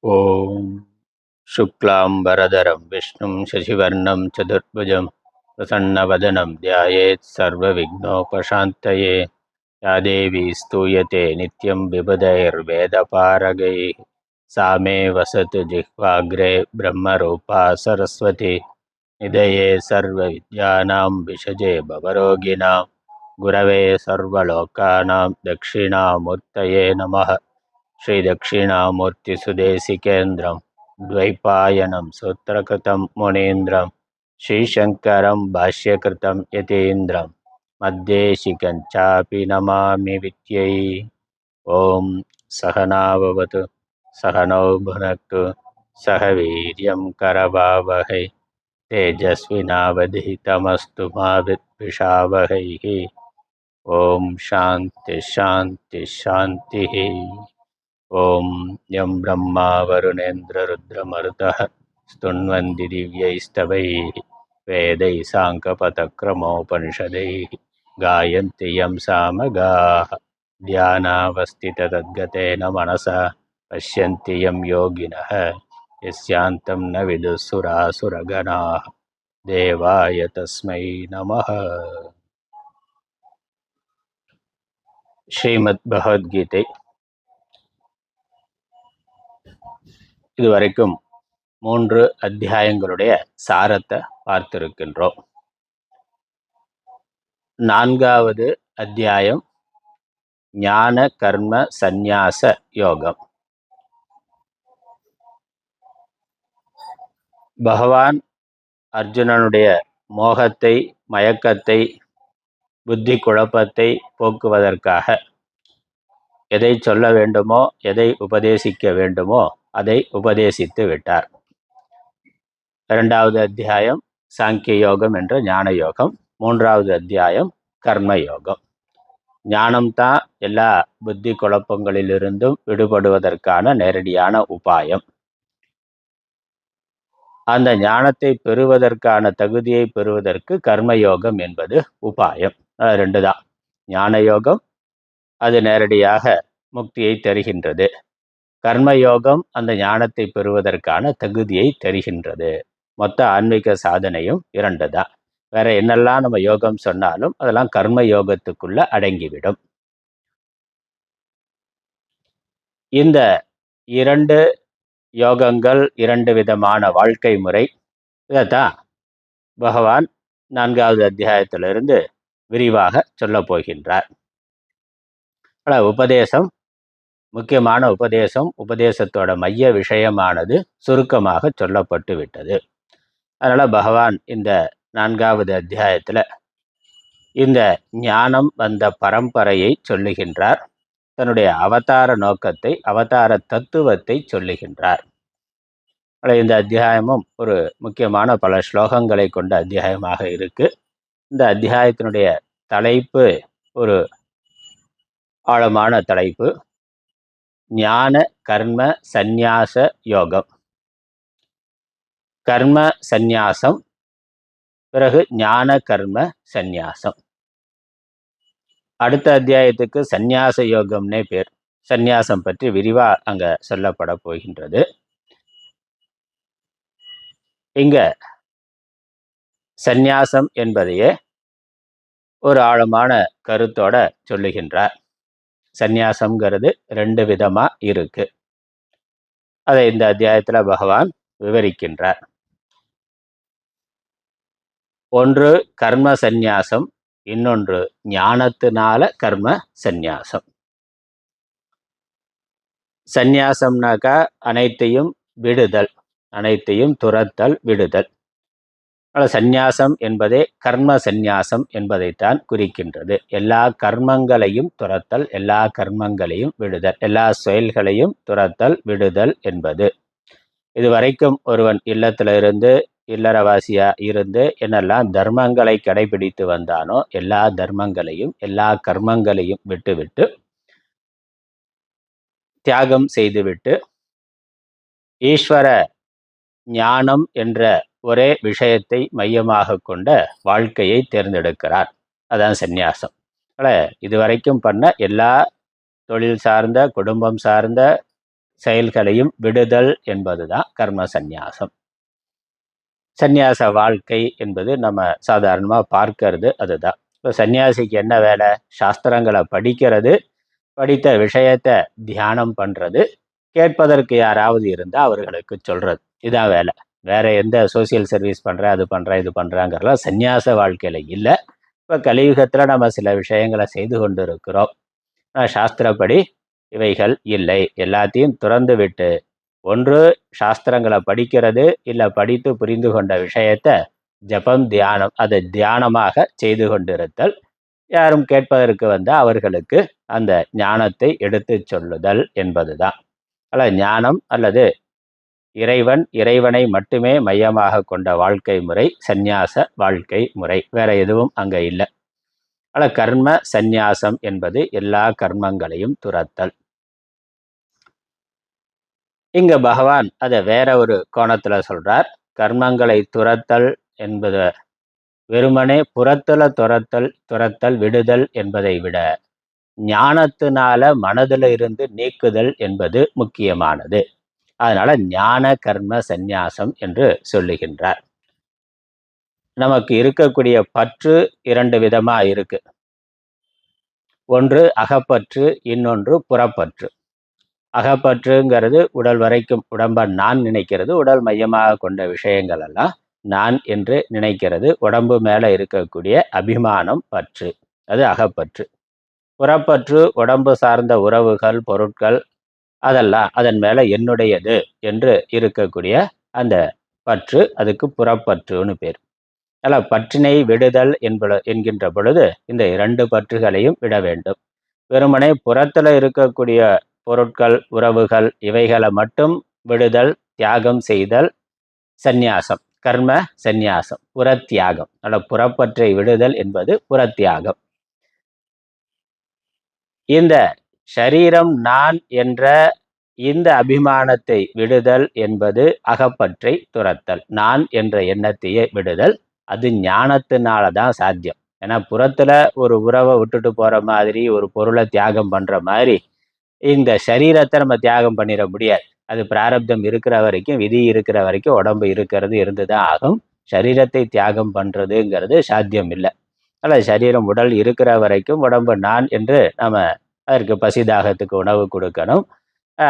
ॐ शुक्लाम्बरधरं विष्णुं शशिवर्णं चतुर्भुजं प्रसन्नवदनं ध्यायेत् सर्वविघ्नोपशान्तये। या देवी स्तूयते नित्यं विबुधैर्वेदपारगैः सा मे वसतु जिह्वाग्रे ब्रह्मरूपा सरस्वती। निधये सर्वविद्यानां विषजे भवरोगिणां गुरवे सर्वलोकानां दक्षिणामूर्तये नमः। श्रीदक्षिणामूर्तिसुदेशिकेन्द्रं द्वैपायनं सूत्रकृतं मुनीन्द्रं श्रीशङ्करं भाष्यकृतं यतीन्द्रं मद्देशिकं चापि नमामि विद्यै। ॐ सहनाववतु सहनौ भुनक्तु सह वीर्यं करवावहै तेजस्विनावधीतमस्तु मा विद्विषावहैः। ॐ शान्ति शान्ति शान्तिः। ॐ यं ब्रह्मा वरुणेन्द्ररुद्रमरुतः स्तुन्वन्ति दिव्यैस्तवैः वेदैः साङ्कपदक्रमोपनिषदैः गायन्ति यं सामगाः ध्यानावस्थिततद्गतेन मनसा पश्यन्ति यं योगिनः यस्यान्तं न विदुःसुरासुरगणाः देवाय तस्मै नमः। ஸ்ரீமத் பகவத்கீதை இதுவரைக்கும் 3 அத்தியாயங்களுடைய சாரத்தை பார்த்திருக்கின்றோம். 4வது அத்தியாயம் ஞான கர்ம சந்நியாச யோகம். பகவான் அர்ஜுனனுடைய மோகத்தை, மயக்கத்தை, புத்தி குழப்பத்தை போக்குவதற்காக எதை சொல்ல வேண்டுமோ, எதை உபதேசிக்க வேண்டுமோ அதை உபதேசித்து விட்டார். 2வது அத்தியாயம் சாங்கிய யோகம் என்ற ஞான யோகம். 3வது அத்தியாயம் கர்ம யோகம். ஞானம்தான் எல்லா புத்தி குழப்பங்களிலிருந்தும் விடுபடுவதற்கான நேரடியான உபாயம். அந்த ஞானத்தை பெறுவதற்கான தகுதியை பெறுவதற்கு கர்மயோகம் என்பது உபாயம். 2 தான். ஞான யோகம் அது நேரடியாக முக்தியை தருகின்றது. கர்மயோகம் அந்த ஞானத்தை பெறுவதற்கான தகுதியை தருகின்றது. மொத்த ஆன்மீக சாதனையும் 2 தான். வேற என்னெல்லாம் நம்ம யோகம் சொன்னாலும் அதெல்லாம் கர்ம யோகத்துக்குள்ள அடங்கிவிடும். இந்த 2 யோகங்கள், 2 விதமான வாழ்க்கை முறை, இதைத்தான் பகவான் 4வது அத்தியாயத்திலிருந்து விரிவாக சொல்ல போகின்றார். உபதேசம், முக்கியமான உபதேசம், உபதேசத்தோட மைய விஷயமானது சுருக்கமாக சொல்லப்பட்டு விட்டது. அதனால பகவான் இந்த 4வது அத்தியாயத்துல இந்த ஞானம் வந்த பரம்பரையை சொல்லுகின்றார். தன்னுடைய அவதார நோக்கத்தை, அவதார தத்துவத்தை சொல்லுகின்றார். இந்த அத்தியாயமும் ஒரு முக்கியமான பல ஸ்லோகங்களை கொண்ட அத்தியாயமாக இருக்கு. இந்த அத்தியாயத்தினுடைய தலைப்பு ஒரு ஆழமான தலைப்பு, ஞான கர்ம சந்நியாச யோகம். கர்ம சந்நியாசம், பிறகு ஞான கர்ம சந்நியாசம். அடுத்த அத்தியாயத்துக்கு சந்நியாச யோகம்னே பேர். சந்நியாசம் பற்றி விரிவா அங்க சொல்லப்பட போகின்றது. இங்க சந்நியாசம் என்பதையே ஒரு ஆழமான கருத்தோட சொல்லுகின்றார். சந்நியாசம்ங்கிறது 2 விதமா இருக்கு. அதை இந்த அத்தியாயத்துல பகவான் விவரிக்கின்றார். ஒன்று கர்ம சந்நியாசம், இன்னொன்று ஞானத்தினால கர்ம சந்நியாசம். சந்நியாசம்னாக்கா அனைத்தையும் விடுதல், அனைத்தையும் துறத்தல், விடுதல். சந்நியாசம் என்பதே கர்ம சந்நியாசம் என்பதைத்தான் குறிக்கின்றது. எல்லா கர்மங்களையும் துறத்தல், எல்லா கர்மங்களையும் விடுதல், எல்லா செயல்களையும் துறத்தல், விடுதல் என்பது. இதுவரைக்கும் ஒருவன் இல்லத்துல இருந்து, இல்லறவாசியா இருந்து என்னெல்லாம் தர்மங்களை கடைபிடித்து வந்தானோ எல்லா தர்மங்களையும், எல்லா கர்மங்களையும் விட்டுவிட்டு, தியாகம் செய்துவிட்டு, ஈஸ்வர ஞானம் என்ற ஒரே விஷயத்தை மையமாக கொண்ட வாழ்க்கையை தேர்ந்தெடுக்கிறார். அதான் சந்நியாசம். இதுவரைக்கும் பண்ண எல்லா தொழில் சார்ந்த, குடும்பம் சார்ந்த, செயல்களையும் விடுதல் என்பதுதான் கர்ம சந்நியாசம். சந்நியாச வாழ்க்கை என்பது நம்ம சாதாரணமாக பார்க்கறது அதுதான். இப்போ சன்னியாசிக்கு என்ன வேலை? சாஸ்திரங்களை படிக்கிறது, படித்த விஷயத்தை தியானம் பண்ணுறது, கேட்பதற்கு யாராவது இருந்தால் அவர்களுக்கு சொல்கிறது, இதான் வேலை. வேற எந்த சோசியல் சர்வீஸ் பண்ணுறேன், அது பண்ணுறேன், இது பண்ணுறாங்கிறலாம் சந்நியாச வாழ்க்கையில் இல்லை. இப்போ கலியுகத்தில் நம்ம சில விஷயங்களை செய்து கொண்டு இருக்கிறோம். சாஸ்திரப்படி இவைகள் இல்லை. எல்லாத்தையும் துறந்து விட்டு ஒன்று சாஸ்திரங்களை படிக்கிறது, இல்லை படித்து புரிந்து கொண்ட விஷயத்தை ஜபம், தியானம், அதை தியானமாக செய்து கொண்டிருத்தல், யாரும் கேட்பதற்கு வந்தால் அவர்களுக்கு அந்த ஞானத்தை எடுத்து சொல்லுதல் என்பதுதான். ஞானம் அல்லது இறைவனை மட்டுமே மையமாக கொண்ட வாழ்க்கை முறை சந்நியாச வாழ்க்கை முறை. வேற எதுவும் அங்கே இல்லை. கர்ம சந்நியாசம் என்பது எல்லா கர்மங்களையும் துரத்தல். இங்க பகவான் அதை வேற ஒரு கோணத்துல சொல்றார். கர்மங்களை துரத்தல் என்பது வெறுமனே புறத்துல துரத்தல் விடுதல் என்பதை விட ஞானத்தினால மனதில் இருந்து நீக்குதல் என்பது முக்கியமானது. அதனால ஞான கர்ம சந்நியாசம் என்று சொல்லுகின்றார். நமக்கு இருக்கக்கூடிய பற்று இரண்டு விதமா இருக்கு. ஒன்று அகப்பற்று, இன்னொன்று புறப்பற்று. அகப்பற்றுங்கிறது உடல் வரைக்கும் உடம்பை நான் நினைக்கிறது, உடல் மையமாக கொண்ட விஷயங்கள் எல்லாம் நான் என்று நினைக்கிறது, உடம்பு மேலே இருக்கக்கூடிய அபிமானம் பற்று, அது அகப்பற்று. புறப்பற்று உடம்பு சார்ந்த உறவுகள், பொருட்கள், அதெல்லாம் அதன் மேலே என்னுடையது என்று இருக்கக்கூடிய அந்த பற்று, அதுக்கு புறப்பற்றுன்னு பேர். அதில் பற்றினை விடுதல் என்கின்ற பொழுது இந்த இரண்டு பற்றுகளையும் விட வேண்டும். வெறுமனே புறத்தில் இருக்கக்கூடிய பொருட்கள், உறவுகள், இவைகளை மட்டும் விடுதல், தியாகம் செய்தல் சந்நியாசம், கர்ம சந்நியாசம், புறத்தியாகம். புறப்பற்றை விடுதல் என்பது புறத்தியாகம். இந்த ஷரீரம் நான் என்ற இந்த அபிமானத்தை விடுதல் என்பது அகப்பற்றை துரத்தல். நான் என்ற எண்ணத்தையே விடுதல். அது ஞானத்தினால தான் சாத்தியம். ஏன்னா புறத்துல ஒரு உறவை விட்டுட்டு போற மாதிரி, ஒரு பொருளை தியாகம் பண்ற மாதிரி இந்த சரீரத்தை நம்ம தியாகம் பண்ணிட முடியாது. அது பிராரப்தம் இருக்கிற வரைக்கும், விதி இருக்கிற வரைக்கும் உடம்பு இருக்கிறது இருந்துதான் ஆகும். சரீரத்தை தியாகம் பண்றதுங்கிறது சாத்தியம் இல்லை. அதில் சரீரம், உடல் இருக்கிற வரைக்கும் உடம்பு நான் என்று நம்ம அதற்கு பசிதாகத்துக்கு உணவு கொடுக்கணும்,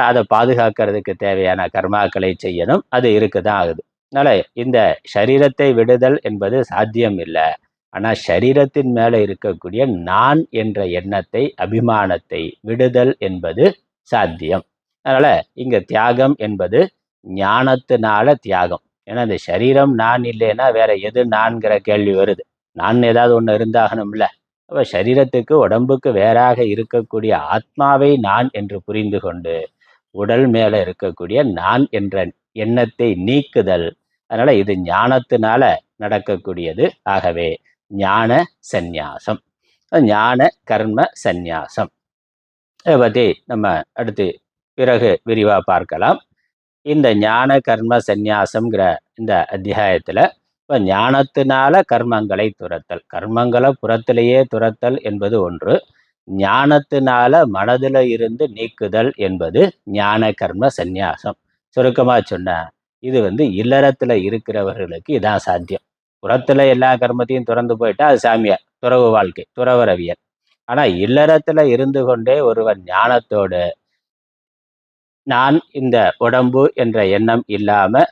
அதை பாதுகாக்கிறதுக்கு தேவையான கர்மாக்களை செய்யணும். அது இருக்குதான் ஆகுது. அதனால இந்த சரீரத்தை விடுதல் என்பது சாத்தியம் இல்லை. ஆனால் சரீரத்தின் மேலே இருக்கக்கூடிய நான் என்ற எண்ணத்தை, அபிமானத்தை விடுதல் என்பது சாத்தியம். அதனால இங்க தியாகம் என்பது ஞானத்தினால தியாகம். ஏன்னா இந்த சரீரம் நான் இல்லைன்னா வேற எது நான்கிற கேள்வி வருது. நான் ஏதாவது ஒன்று இருந்தாகணும்ல. அப்ப சரீரத்துக்கு, உடம்புக்கு வேறாக இருக்கக்கூடிய ஆத்மாவை நான் என்று புரிந்து கொண்டு உடல் மேல இருக்கக்கூடிய நான் என்ற எண்ணத்தை நீக்குதல். அதனால இது ஞானத்தினால நடக்கக்கூடியது. ஆகவே ஞான சந்நியாசம், ஞான கர்ம சந்நியாசம். அதை பற்றி நம்ம அடுத்து பிறகு விரிவாக பார்க்கலாம். இந்த ஞான கர்ம சந்நியாசம்ங்கிற இந்த அத்தியாயத்தில் இப்போ ஞானத்தினால கர்மங்களை துரத்தல், கர்மங்களை புறத்திலேயே துரத்தல் என்பது ஒன்று, ஞானத்தினால மனதில் இருந்து நீக்குதல் என்பது ஞான கர்ம சந்நியாசம். சுருக்கமாக சொன்ன இது இல்லறத்தில் இருக்கிறவர்களுக்கு இதான் சாத்தியம். புறத்துல எல்லா கர்மத்தையும் துறந்து போயிட்டா அது சாமியார், துறவு வாழ்க்கை, துறவரவியல். ஆனா இல்லறத்துல இருந்து கொண்டே ஒருவன் ஞானத்தோடு நான் இந்த உடம்பு என்ற எண்ணம் இல்லாம,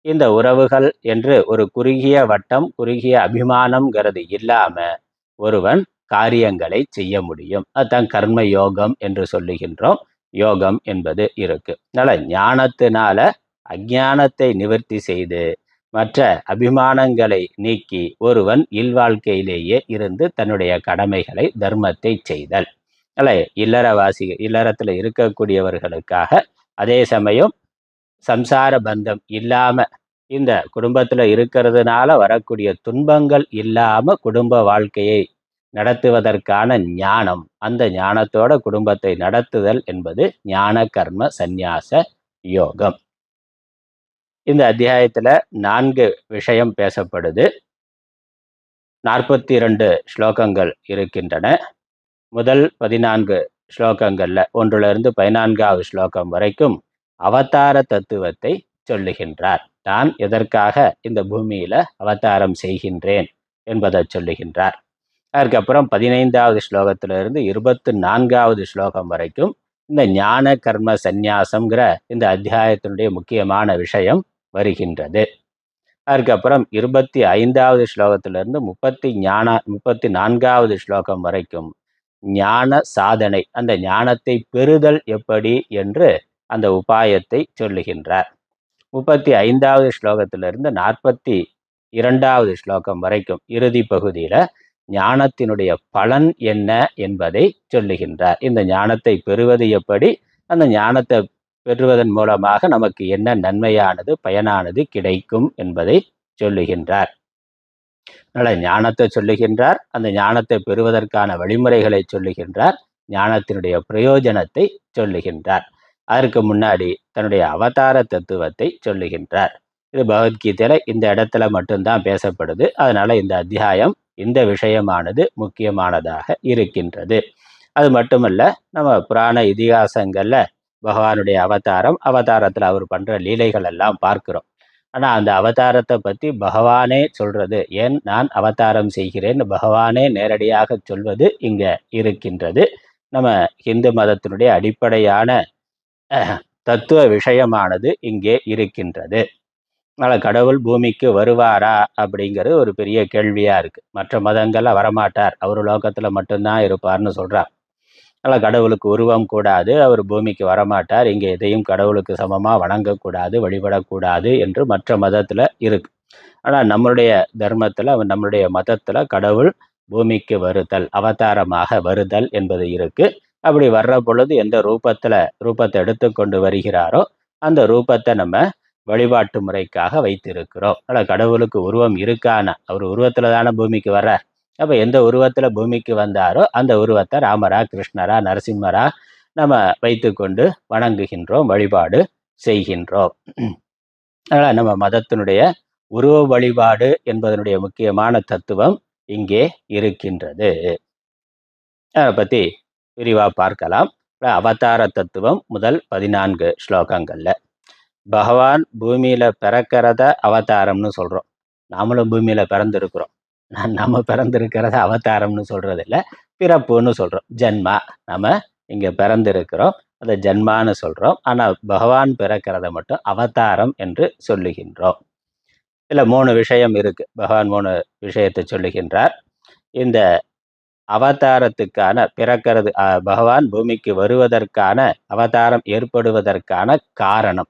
இந்த உறவுகள் என்று ஒரு குறுகிய வட்டம், குறுகிய அபிமானம்ங்கிறது இல்லாம ஒருவன் காரியங்களை செய்ய முடியும். அதுதான் கர்ம யோகம் என்று சொல்லுகின்றோம். யோகம் என்பது இருக்கு. அதனால ஞானத்தினால அஞ்ஞானத்தை நிவர்த்தி செய்து மற்ற அபிமானங்களை நீக்கி ஒருவன் இல்வாழ்க்கையிலேயே இருந்து தன்னுடைய கடமைகளை, தர்மத்தை செய்தல். இல்லறத்தில் இருக்கக்கூடியவர்களுக்காக, அதே சமயம் சம்சார பந்தம் இல்லாம இந்த குடும்பத்துல இருக்கிறதுனால வரக்கூடிய துன்பங்கள் இல்லாம குடும்ப வாழ்க்கையை நடத்துவதற்கான ஞானம், அந்த ஞானத்தோட குடும்பத்தை நடத்துதல் என்பது ஞான கர்ம சந்நியாச யோகம். இந்த அத்தியாயத்துல 4 விஷயம் பேசப்படுது. 42 ஸ்லோகங்கள் இருக்கின்றன. முதல் 14 ஸ்லோகங்கள்ல 1லிருந்து 14வது ஸ்லோகம் வரைக்கும் அவதார தத்துவத்தை சொல்லுகின்றார். நான் எதற்காக இந்த பூமியில அவதாரம் செய்கின்றேன் என்பதை சொல்லுகின்றார். அதுக்கப்புறம் 15வது ஸ்லோகத்திலிருந்து 24வது ஸ்லோகம் வரைக்கும் இந்த ஞான கர்ம சந்நியாசம்ங்கிற இந்த அத்தியாயத்தினுடைய முக்கியமான விஷயம் வருகின்றது. அதுக்கப்புறம் 25வது ஸ்லோகத்திலிருந்து 34வது ஸ்லோகம் வரைக்கும் ஞான சாதனை, அந்த ஞானத்தை பெறுதல் எப்படி என்று அந்த உபாயத்தை சொல்லுகின்றார். 35வது ஸ்லோகத்திலிருந்து 42வது ஸ்லோகம் வரைக்கும் இறுதி பகுதியில ஞானத்தினுடைய பலன் என்ன என்பதை சொல்லுகின்றார். இந்த ஞானத்தை பெறுவது எப்படி, அந்த ஞானத்தை பெறுவதன் மூலமாக நமக்கு என்ன நன்மையானது பயனானது கிடைக்கும் என்பதை சொல்லுகின்றார். அதனால் ஞானத்தை சொல்லுகின்றார், அந்த ஞானத்தை பெறுவதற்கான வழிமுறைகளை சொல்லுகின்றார், ஞானத்தினுடைய பிரயோஜனத்தை சொல்லுகின்றார். அதற்கு முன்னாடி தன்னுடைய அவதார தத்துவத்தை சொல்லுகின்றார். இது பகவத்கீதையில இந்த இடத்துல மட்டும்தான் பேசப்படுது. அதனால இந்த அத்தியாயம் இந்த விஷயமானது முக்கியமானதாக இருக்கின்றது. அது மட்டுமல்ல, நம்ம புராண இதிகாசங்கள்ல பகவானுடைய அவதாரத்தில் அவர் பண்ற லீலைகள் எல்லாம் பார்க்கிறோம். ஆனால் அந்த அவதாரத்தை பற்றி பகவானே சொல்றது, ஏன் நான் அவதாரம் செய்கிறேன் பகவானே நேரடியாக சொல்வது இங்க இருக்கின்றது. நம்ம இந்து மதத்தினுடைய அடிப்படையான தத்துவ விஷயமானது இங்கே இருக்கின்றது. அதனால் கடவுள் பூமிக்கு வருவாரா அப்படிங்கிறது ஒரு பெரிய கேள்வியா இருக்கு. மற்ற மதங்கள்ல வரமாட்டார், அவர் லோகத்துல மட்டும்தான் இருப்பார்னு சொல்றார். அதனால் கடவுளுக்கு உருவம் கூடாது, அவர் பூமிக்கு வரமாட்டார், இங்கே எதையும் கடவுளுக்கு சமமாக வணங்கக்கூடாது வழிபடக்கூடாது என்று மற்ற மதத்தில் இருக்கு. ஆனால் நம்மளுடைய தர்மத்தில் நம்மளுடைய மதத்தில் கடவுள் பூமிக்கு வருதல், அவதாரமாக வருதல் என்பது இருக்கு. அப்படி வர்ற பொழுது எந்த ரூபத்தை எடுத்துக்கொண்டு வருகிறாரோ அந்த ரூபத்தை நம்ம வழிபாட்டு முறைக்காக வைத்திருக்கிறோம். அதனால் கடவுளுக்கு உருவம் இருக்கான, அவர் உருவத்தில் தானே பூமிக்கு வர்றார். அப்போ எந்த உருவத்தில் பூமிக்கு வந்தாரோ அந்த உருவத்தை ராமரா கிருஷ்ணரா நரசிம்மரா நம்ம வைத்து கொண்டு வணங்குகின்றோம், வழிபாடு செய்கின்றோம். அதனால் நம்ம மதத்தினுடைய உருவ வழிபாடு என்பதனுடைய முக்கியமான தத்துவம் இங்கே இருக்கின்றது. அதை பற்றி விரிவாக பார்க்கலாம். அவதார தத்துவம் முதல் 14 ஸ்லோகங்கள்ல பகவான் பூமியில பிறக்கிறத அவதாரம்னு சொல்றோம். நாமளும் பூமியில பிறந்திருக்கிறோம். நம்ம பிறந்திருக்கிறத அவதாரம்னு சொல்றது இல்லை, பிறப்புன்னு சொல்றோம். ஜென்மா, நம்ம இங்க பிறந்திருக்கிறோம், அதை ஜென்மான்னு சொல்றோம். ஆனா பகவான் பிறக்கிறத மட்டும் அவதாரம் என்று சொல்லுகின்றோம். இதுல 3 விஷயம் இருக்கு. பகவான் 3 விஷயத்தை சொல்லுகின்றார். இந்த அவதாரத்துக்கான பிறக்கிறது, பகவான் பூமிக்கு வருவதற்கான அவதாரம் ஏற்படுவதற்கான காரணம்.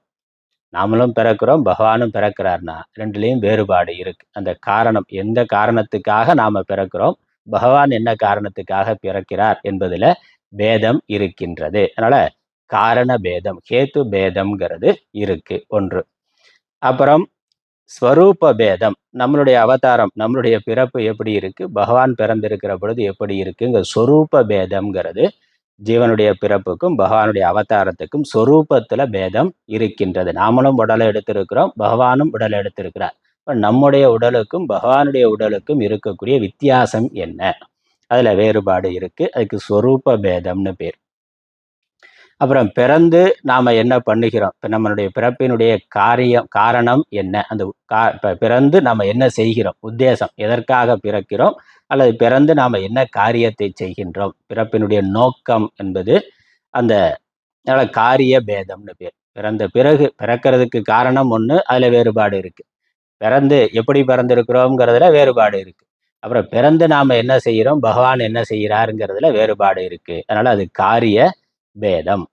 நாமளும் பிறக்கிறோம், பகவானும் பிறக்கிறார்னா ரெண்டுலேயும் வேறுபாடு இருக்கு. அந்த காரணம், எந்த காரணத்துக்காக நாம பிறக்கிறோம், பகவான் என்ன காரணத்துக்காக பிறக்கிறார் என்பதுல பேதம் இருக்கின்றது. அதனால காரண பேதம், கேத்து பேதம்ங்கிறது இருக்கு ஒன்று. அப்புறம் ஸ்வரூப பேதம், நம்மளுடைய அவதாரம் நம்மளுடைய பிறப்பு எப்படி இருக்கு, பகவான் பிறந்திருக்கிற பொழுது எப்படி இருக்குங்க ஸ்வரூப பேதம்ங்கிறது ஜீவனுடைய பிறப்புக்கும் பகவானுடைய அவதாரத்துக்கும் சொரூபத்துல பேதம் இருக்கின்றது. நாமளும் உடலை எடுத்திருக்கிறோம், பகவானும் உடலை எடுத்திருக்கிறார். இப்போ நம்முடைய உடலுக்கும் பகவானுடைய உடலுக்கும் இருக்கக்கூடிய வித்தியாசம் என்ன, அதுல வேறுபாடு இருக்கு. அதுக்கு ஸ்வரூப பேதம்னு பேர். அப்புறம் பிறந்து நாம என்ன பண்ணுகிறோம், இப்போ நம்மளுடைய பிறப்பினுடைய காரணம் என்ன, அந்த பிறந்து நாம என்ன செய்கிறோம், உத்தேசம், எதற்காக பிறக்கிறோம், அல்லது பிறந்து நாம் என்ன காரியத்தை செய்கின்றோம், பிறப்பினுடைய நோக்கம் என்பது அந்த காரிய பேதம்னு பேர். பிறந்த பிறகு பிறக்கிறதுக்கு காரணம் ஒன்று, அதில் வேறுபாடு இருக்கு. பிறந்து எப்படி பிறந்திருக்கிறோங்கிறதுல வேறுபாடு இருக்கு. அப்புறம் பிறந்து நாம் என்ன செய்கிறோம், பகவான் என்ன செய்கிறாருங்கிறதுல வேறுபாடு இருக்கு. அதனால அது காரிய பேதம்.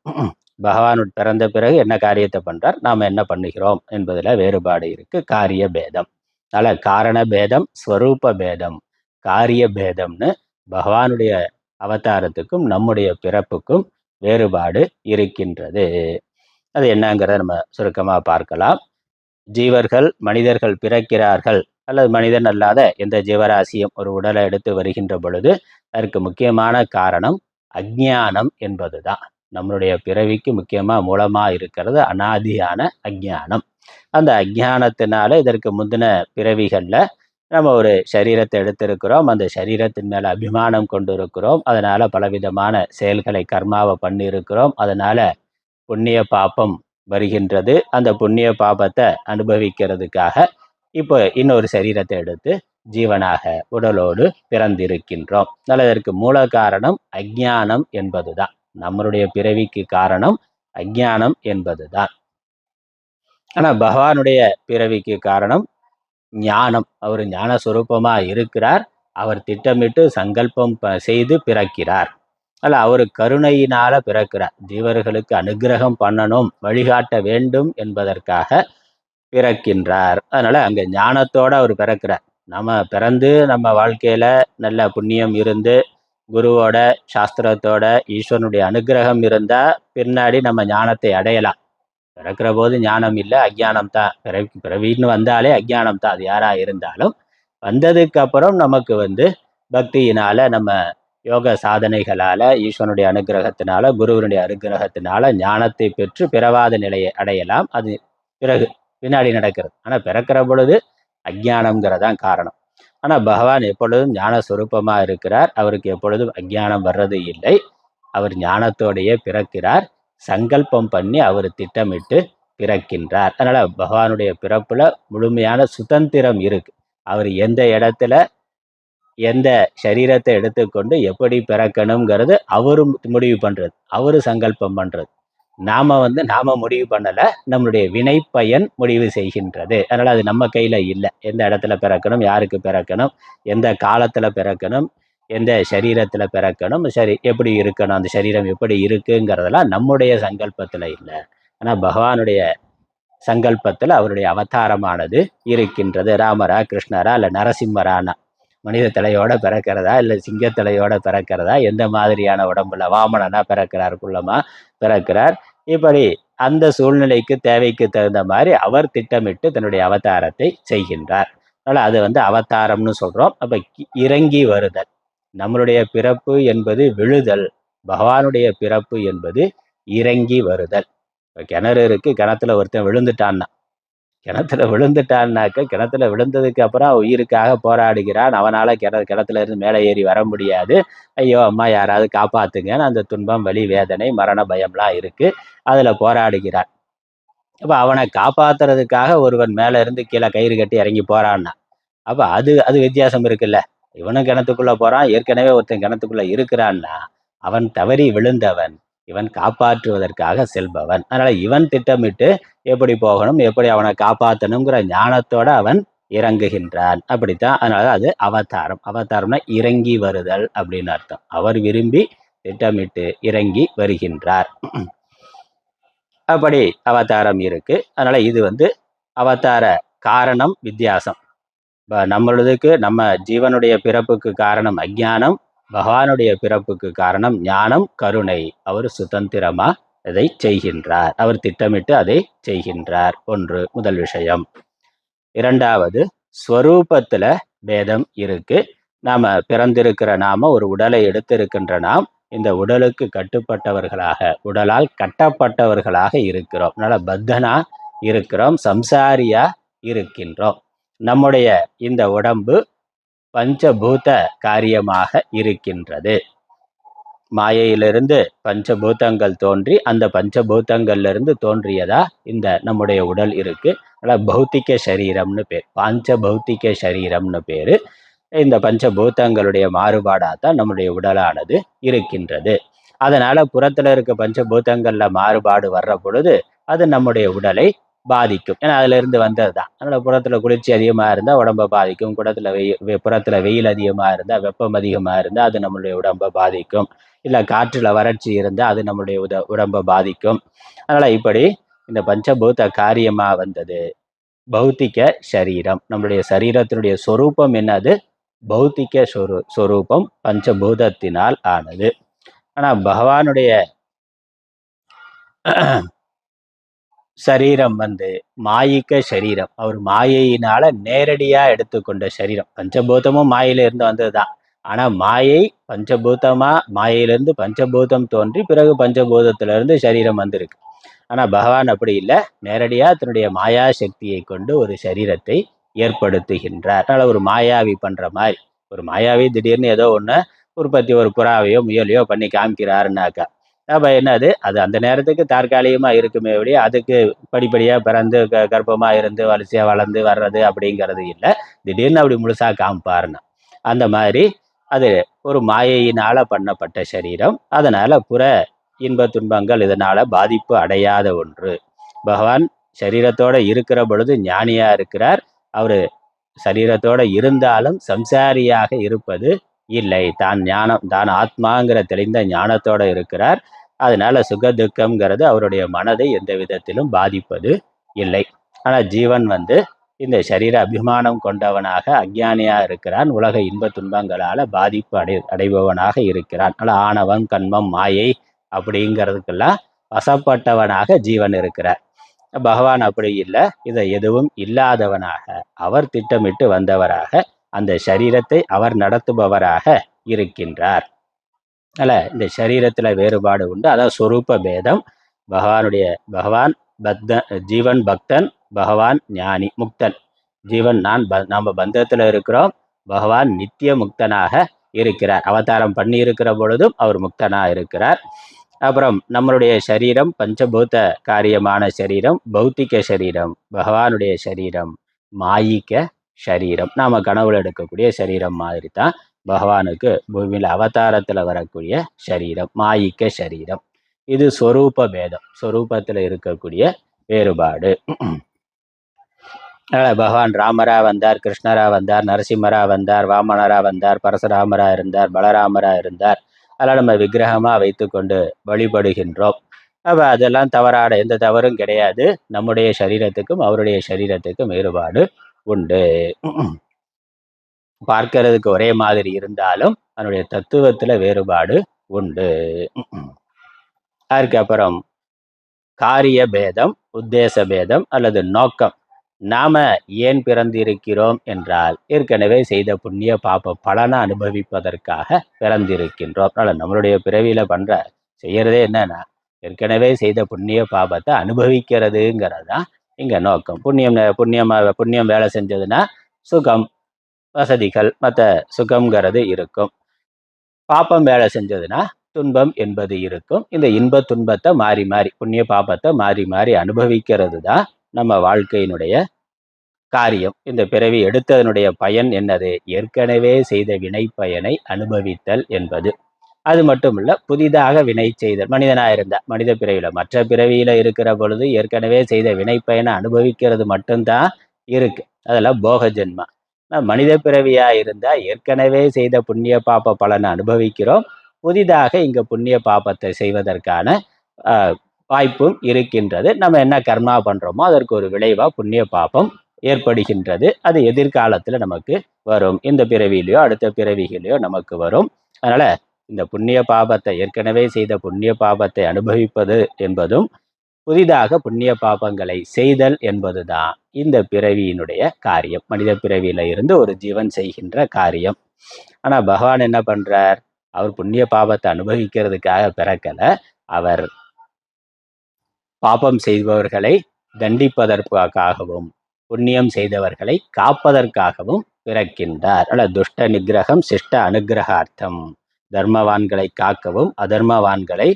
பகவான் பிறந்த பிறகு என்ன காரியத்தை பண்றார், நாம் என்ன பண்ணுகிறோம் என்பதுல வேறுபாடு இருக்கு, காரிய பேதம். அதனால காரண பேதம், ஸ்வரூப பேதம், காரிய பேதம்னு பகவானுடைய அவதாரத்துக்கும் நம்முடைய பிறப்புக்கும் வேறுபாடு இருக்கின்றது. அது என்னங்கிறத நம்ம சுருக்கமாக பார்க்கலாம். ஜீவர்கள், மனிதர்கள் பிறக்கிறார்கள், அல்லது மனிதன் அல்லாத எந்த ஜீவராசியும் ஒரு உடலை எடுத்து வருகின்ற பொழுது அதற்கு முக்கியமான காரணம் அஞ்ஞானம் என்பதுதான். நம்மளுடைய பிறவிக்கு முக்கியமாக மூலமாக இருக்கிறது அனாதியான அஞ்ஞானம். அந்த அஞ்ஞானத்தினால இதற்கு முந்தின பிறவிகளில் நம்ம ஒரு சரீரத்தை எடுத்திருக்கிறோம், அந்த சரீரத்தின் மேலே அபிமானம் கொண்டு இருக்கிறோம், அதனால பலவிதமான செயல்களை கர்மாவை பண்ணி இருக்கிறோம், அதனால புண்ணிய பாப்பம் வருகின்றது. அந்த புண்ணிய பாபத்தை அனுபவிக்கிறதுக்காக இப்போ இன்னொரு சரீரத்தை எடுத்து ஜீவனாக உடலோடு பிறந்திருக்கின்றோம். அதற்கு மூல காரணம் அஞ்ஞானம் என்பதுதான். நம்மளுடைய பிறவிக்கு காரணம் அஞ்ஞானம் என்பதுதான். ஆனா பகவானுடைய பிறவிக்கு காரணம் ஞானம். அவர் ஞான சுரூபமா இருக்கிறார். அவர் திட்டமிட்டு சங்கல்பம் செய்து பிறக்கிறார். அல்ல, அவர் கருணையினால பிறக்கிறார். ஜீவர்களுக்கு அனுகிரகம் பண்ணணும், வழிகாட்ட வேண்டும் என்பதற்காக பிறக்கின்றார். அதனால அங்க ஞானத்தோட அவர் பிறக்கிறார். நம்ம பிறந்து நம்ம வாழ்க்கையில நல்ல புண்ணியம் இருந்து குருவோட சாஸ்திரத்தோட ஈஸ்வரனுடைய அனுகிரகம் இருந்தா பின்னாடி நம்ம ஞானத்தை அடையலாம். பிறக்கிற போது ஞானம் இல்லை, அஜ்ஞானம் தான். பிறவின்னு வந்தாலே அஜ்ஞானம் தான், அது யாரா இருந்தாலும். வந்ததுக்கு அப்புறம் நமக்கு பக்தியினால நம்ம யோக சாதனைகளால ஈஸ்வரனுடைய அனுகிரகத்தினால குருவனுடைய அனுகிரகத்தினால ஞானத்தை பெற்று பிறவாத நிலையை அடையலாம். அது பிறகு பின்னாடி நடக்கிறது. ஆனால் பிறக்கிற பொழுது அஜ்ஞானம்ங்கிறதான் காரணம். ஆனால் பகவான் எப்பொழுதும் ஞான சுரூபமா இருக்கிறார். அவருக்கு எப்பொழுதும் அஜ்ஞானம் வர்றது இல்லை. அவர் ஞானத்தோடையே பிறக்கிறார். சங்கல்பம் பண்ணி அவர் திட்டமிட்டு பிறக்கின்றார். அதனால பகவானுடைய பிறப்புல முழுமையான சுதந்திரம் இருக்கு. அவர் எந்த இடத்துல எந்த சரீரத்தை எடுத்துக்கொண்டு எப்படி பிறக்கணுங்கிறது அவரு முடிவு பண்றது, அவரு சங்கல்பம் பண்றது. நாம முடிவு பண்ணல, நம்மளுடைய வினை பயன் முடிவு செய்கின்றது. அதனால அது நம்ம கையில இல்லை. எந்த இடத்துல பிறக்கணும், யாருக்கு பிறக்கணும், எந்த காலத்துல பிறக்கணும், எந்த சரீரத்துல பிறக்கணும், சரி எப்படி இருக்கணும், அந்த சரீரம் எப்படி இருக்குங்கிறதெல்லாம் நம்முடைய சங்கல்பத்துல இல்லை. ஆனா பகவானுடைய சங்கல்பத்துல அவருடைய அவதாரமானது இருக்கின்றது. ராமரா, கிருஷ்ணரா, இல்ல நரசிம்மரானா, மனித தலையோட பிறக்கிறதா இல்லை சிங்கத்தலையோட பிறக்கிறதா, எந்த மாதிரியான உடம்புல, வாமனனா பிறக்கிறார், குள்ளமா பிறக்கிறார், இப்படி அந்த சூழ்நிலைக்கு தேவைக்கு தகுந்த மாதிரி அவர் திட்டமிட்டு தன்னுடைய அவதாரத்தை செய்கின்றார். அதனால அது அவதாரம்னு சொல்றோம். அப்ப இறங்கி வருதல். நம்மளுடைய பிறப்பு என்பது விழுதல், பகவானுடைய பிறப்பு என்பது இறங்கி வருதல். இப்போ கிணறு இருக்கு, கிணத்துல ஒருத்தன் விழுந்துட்டான்னா, கிணத்துல விழுந்ததுக்கு அப்புறம் உயிருக்காக போராடுகிறான். அவனால கிணத்துல இருந்து மேலே ஏறி வர முடியாது. ஐயோ அம்மா யாராவது காப்பாத்துங்கன்னு அந்த துன்பம், வலி, வேதனை, மரண பயம்லாம் இருக்கு. அதுல போராடுகிறான். அப்ப அவனை காப்பாத்துறதுக்காக ஒருவன் மேல இருந்து கீழே கயிறு கட்டி இறங்கி போறான்னா, அப்ப அது வித்தியாசம் இருக்குல்ல. இவனும் கிணத்துக்குள்ள போறான், ஏற்கனவே ஒருத்தன் கிணத்துக்குள்ள இருக்கிறான்னா அவன் தவறி விழுந்தவன், இவன் காப்பாற்றுவதற்காக செல்பவன். அதனால இவன் திட்டமிட்டு எப்படி போகணும், எப்படி அவனை காப்பாற்றணுங்கிற ஞானத்தோட அவன் இறங்குகின்றான். அப்படித்தான். அதனால அது அவதாரம். அவதாரம்னா இறங்கி வருதல் அப்படின்னு அர்த்தம். அவர் விரும்பி திட்டமிட்டு இறங்கி வருகின்றார். அப்படி அவதாரம் இருக்கு. அதனால இது அவதார காரணம் வித்தியாசம். நம்மளுக்கு நம்ம ஜீவனுடைய பிறப்புக்கு காரணம் அஞ்ஞானம், பகவானுடைய பிறப்புக்கு காரணம் ஞானம், கருணை. அவர் சுதந்திரமா அதை செய்கின்றார். அவர் திட்டமிட்டு அதை செய்கின்றார். ஒன்று, முதல் விஷயம். இரண்டாவது, ஸ்வரூபத்துல பேதம் இருக்கு. நாம பிறந்திருக்கிற நாம ஒரு உடலை எடுத்திருக்கின்ற நாம் இந்த உடலுக்கு கட்டுப்பட்டவர்களாக, உடலால் கட்டப்பட்டவர்களாக இருக்கிறோம். அதனால பத்தனா இருக்கிறோம், சம்சாரியா இருக்கின்றோம். நம்முடைய இந்த உடம்பு பஞ்சபூத காரியமாக இருக்கின்றது. மாயையிலிருந்து பஞ்சபூதங்கள் தோன்றி அந்த பஞ்சபூதங்கள்ல தோன்றியதா இந்த நம்முடைய உடல் இருக்கு. அதனால் பௌத்திக சரீரம்னு பேர், பஞ்சபௌத்திக சரீரம்னு பேரு. இந்த பஞ்சபூதங்களுடைய மாறுபாடாக தான் நம்முடைய உடலானது இருக்கின்றது. அதனால புறத்துல இருக்க பஞ்சபூதங்கள்ல மாறுபாடு வர்ற பொழுது அது நம்முடைய உடலை பாதிக்கும். ஏன்னா அதுல இருந்து வந்தது தான். அதனால புறத்துல குளிர்ச்சி அதிகமா இருந்தா உடம்பை பாதிக்கும், புறத்துல வெயில் அதிகமா இருந்தா, வெப்பம் அதிகமா இருந்தா அது நம்மளுடைய உடம்பை பாதிக்கும். இல்ல காற்றுல வறட்சி இருந்தா அது நம்மளுடைய உடம்பை பாதிக்கும். அதனால இப்படி இந்த பஞ்சபூத காரியமா வந்தது பௌத்திக சரீரம். நம்மளுடைய சரீரத்தினுடைய சொரூபம் என்னது? பௌத்திக சொரூபம், பஞ்சபூதத்தினால் ஆனது. ஆனா பகவானுடைய சரீரம் மாயிக்க சரீரம். அவர் மாயையினால நேரடியா எடுத்துக்கொண்ட சரீரம். பஞ்சபூதமும் மாயில இருந்து வந்ததுதான். ஆனா மாயை பஞ்சபூதமா, மாயையிலிருந்து பஞ்சபூதம் தோன்றி பிறகு பஞ்சபூதத்திலிருந்து சரீரம் வந்திருக்கு. ஆனா பகவான் அப்படி இல்லை, நேரடியா தன்னுடைய மாயா சக்தியை கொண்டு ஒரு சரீரத்தை ஏற்படுத்துகின்றார். அதனால ஒரு மாயாவி பண்ற மாதிரி, ஒரு மாயாவி திடீர்னு ஏதோ ஒண்ணு உற்பத்தி, ஒரு புறாவையோ முயலையோ பண்ணி காமிக்கிறாருனாக்கா அப்போ என்னது அது அந்த நேரத்துக்கு தற்காலிகமாக இருக்குமே ஒழிய அதுக்கு படிப்படியாக பிறந்து கர்ப்பமாக இருந்து வரிசையாக வளர்ந்து வர்றது அப்படிங்கிறது இல்லை. திடீர்னு அப்படி முழுசாக காமிப்பாருன்னு அந்த மாதிரி அது ஒரு மாயையினால பண்ணப்பட்ட சரீரம். அதனால புற இன்ப துன்பங்கள் இதனால பாதிப்பு அடையாத ஒன்று. பகவான் சரீரத்தோட இருக்கிற பொழுது ஞானியா இருக்கிறார். அவரு சரீரத்தோட இருந்தாலும் சம்சாரியாக இருப்பது இல்லை. தான் ஞானம், தான் ஆத்மாங்கிற தெளிந்த ஞானத்தோட இருக்கிறார். அதனால சுக துக்கம்ங்கிறது அவருடைய மனதை எந்த விதத்திலும் பாதிப்பது இல்லை. ஆனா ஜீவன் இந்த சரீர அபிமானம் கொண்டவனாக அஞ்ஞானியா இருக்கிறான். உலக இன்ப துன்பங்களால பாதிப்பு அடைபவனாக இருக்கிறான். ஆணவம், கண்மம், மாயை அப்படிங்கிறதுக்கெல்லாம் வசப்பட்டவனாக ஜீவன் இருக்கிறார். பகவான் அப்படி இல்லை. இதை எதுவும் இல்லாதவனாக அவர் திட்டமிட்டு வந்தவராக அந்த சரீரத்தை அவர் நடத்துபவராக இருக்கின்றார். இந்த சரீரத்துல வேறுபாடு உண்டு. அதான் சொரூப பேதம். பகவான் ஜீவன் பக்தன், பகவான் ஞானி முக்தன். ஜீவன் நாம பந்தத்துல இருக்கிறோம். பகவான் நித்திய முக்தனாக இருக்கிறார். அவதாரம் பண்ணி இருக்கிற பொழுதும் அவர் முக்தனா இருக்கிறார். அப்புறம் நம்மளுடைய சரீரம் பஞ்சபூத காரியமான சரீரம், பௌத்திக சரீரம். பகவானுடைய சரீரம் மாயிக்க சரீரம். நாம கனவுல எடுக்கக்கூடிய சரீரம் மாதிரி தான் பகவானுக்கு பூமியில் அவதாரத்துல வரக்கூடிய சரீரம் மாயிக்க சரீரம். இது சொரூப பேதம், சொரூபத்துல இருக்கக்கூடிய வேறுபாடு. பகவான் ராமரா வந்தார், கிருஷ்ணரா வந்தார், நரசிம்மரா வந்தார், வாமனரா வந்தார், பரசுராமரா இருந்தார், பலராமரா இருந்தார். அதெல்லாம் நம்ம விக்கிரகமா வைத்து கொண்டு வழிபடுகின்றோம். அப்ப அதெல்லாம் தவறான எந்த தவறும் கிடையாது. நம்முடைய சரீரத்துக்கும் அவருடைய சரீரத்துக்கும் வேறுபாடு உண்டு. பார்க்கறதுக்கு ஒரே மாதிரி இருந்தாலும் அதனுடைய தத்துவத்துல வேறுபாடு உண்டு. அதுக்கப்புறம் காரிய பேதம், உத்தேச பேதம் அல்லது நோக்கம். நாம ஏன் பிறந்திருக்கிறோம் என்றால் ஏற்கனவே செய்த புண்ணிய பாப பலனை அனுபவிப்பதற்காக பிறந்திருக்கின்றோம். நம்மளுடைய பிறவியில செய்யறதே என்னன்னா ஏற்கனவே செய்த புண்ணிய பாபத்தை அனுபவிக்கிறதுங்கிறது தான் இங்க நோக்கம். புண்ணியம் வேலை செஞ்சதுன்னா சுகம், வசதிகள், மற்ற சுகம்ங்கிறது இருக்கும். பாப்பம் வேலை செஞ்சதுன்னா துன்பம் என்பது இருக்கும். இந்த இன்ப துன்பத்தை மாறி மாறி, புண்ணிய பாபத்தை மாறி மாறி அனுபவிக்கிறது தான் நம்ம வாழ்க்கையினுடைய காரியம். இந்த பிறவி எடுத்ததனுடைய பயன் என்னது? ஏற்கனவே செய்த வினை பயனை அனுபவித்தல் என்பது. அது மட்டும் இல்ல, புதிதாக வினை செய்தல். மனிதனாயிருந்தா மனித பிறவியில, மற்ற பிறவியில இருக்கிற பொழுது ஏற்கனவே செய்த வினை பயனை அனுபவிக்கிறது மட்டும்தான் இருக்கு. அதெல்லாம் போக ஜென்மா. மனித பிறவியா இருந்தா ஏற்கனவே செய்த புண்ணிய பாப பலனை அனுபவிக்கிறோம். புதிதாக இங்க புண்ணிய பாபத்தை செய்வதற்கான வாய்ப்பும் இருக்கின்றது. நம்ம என்ன கர்மா பண்றோமோ அதற்கு ஒரு விளைவா புண்ணிய பாபம் ஏற்படுகின்றது. அது எதிர்காலத்துல நமக்கு வரும். இந்த பிறவியிலையோ அடுத்த பிறவிகளையோ நமக்கு வரும். அதனால இந்த புண்ணிய பாபத்தை, ஏற்கனவே செய்த புண்ணிய பாபத்தை அனுபவிப்பது என்பதும் புதிதாக புண்ணிய பாபங்களை செய்தல் என்பதுதான் இந்த பிறவியினுடைய காரியம். மனித பிறவியில இருந்து ஒரு ஜீவன் செய்கின்ற காரியம். ஆனா பகவான் என்ன பண்றார்? அவர் புண்ணிய பாபத்தை அனுபவிக்கிறதுக்காக பிறக்கல. அவர் பாபம் செய்பவர்களை தண்டிப்பதற்காகவும் புண்ணியம் செய்தவர்களை காப்பதற்காகவும் பிறக்கின்றார். துஷ்ட நிகிரகம் சிஷ்ட அனுகிரகார்த்தம். தர்மவான்களை காக்கவும் அதர்மவான்களை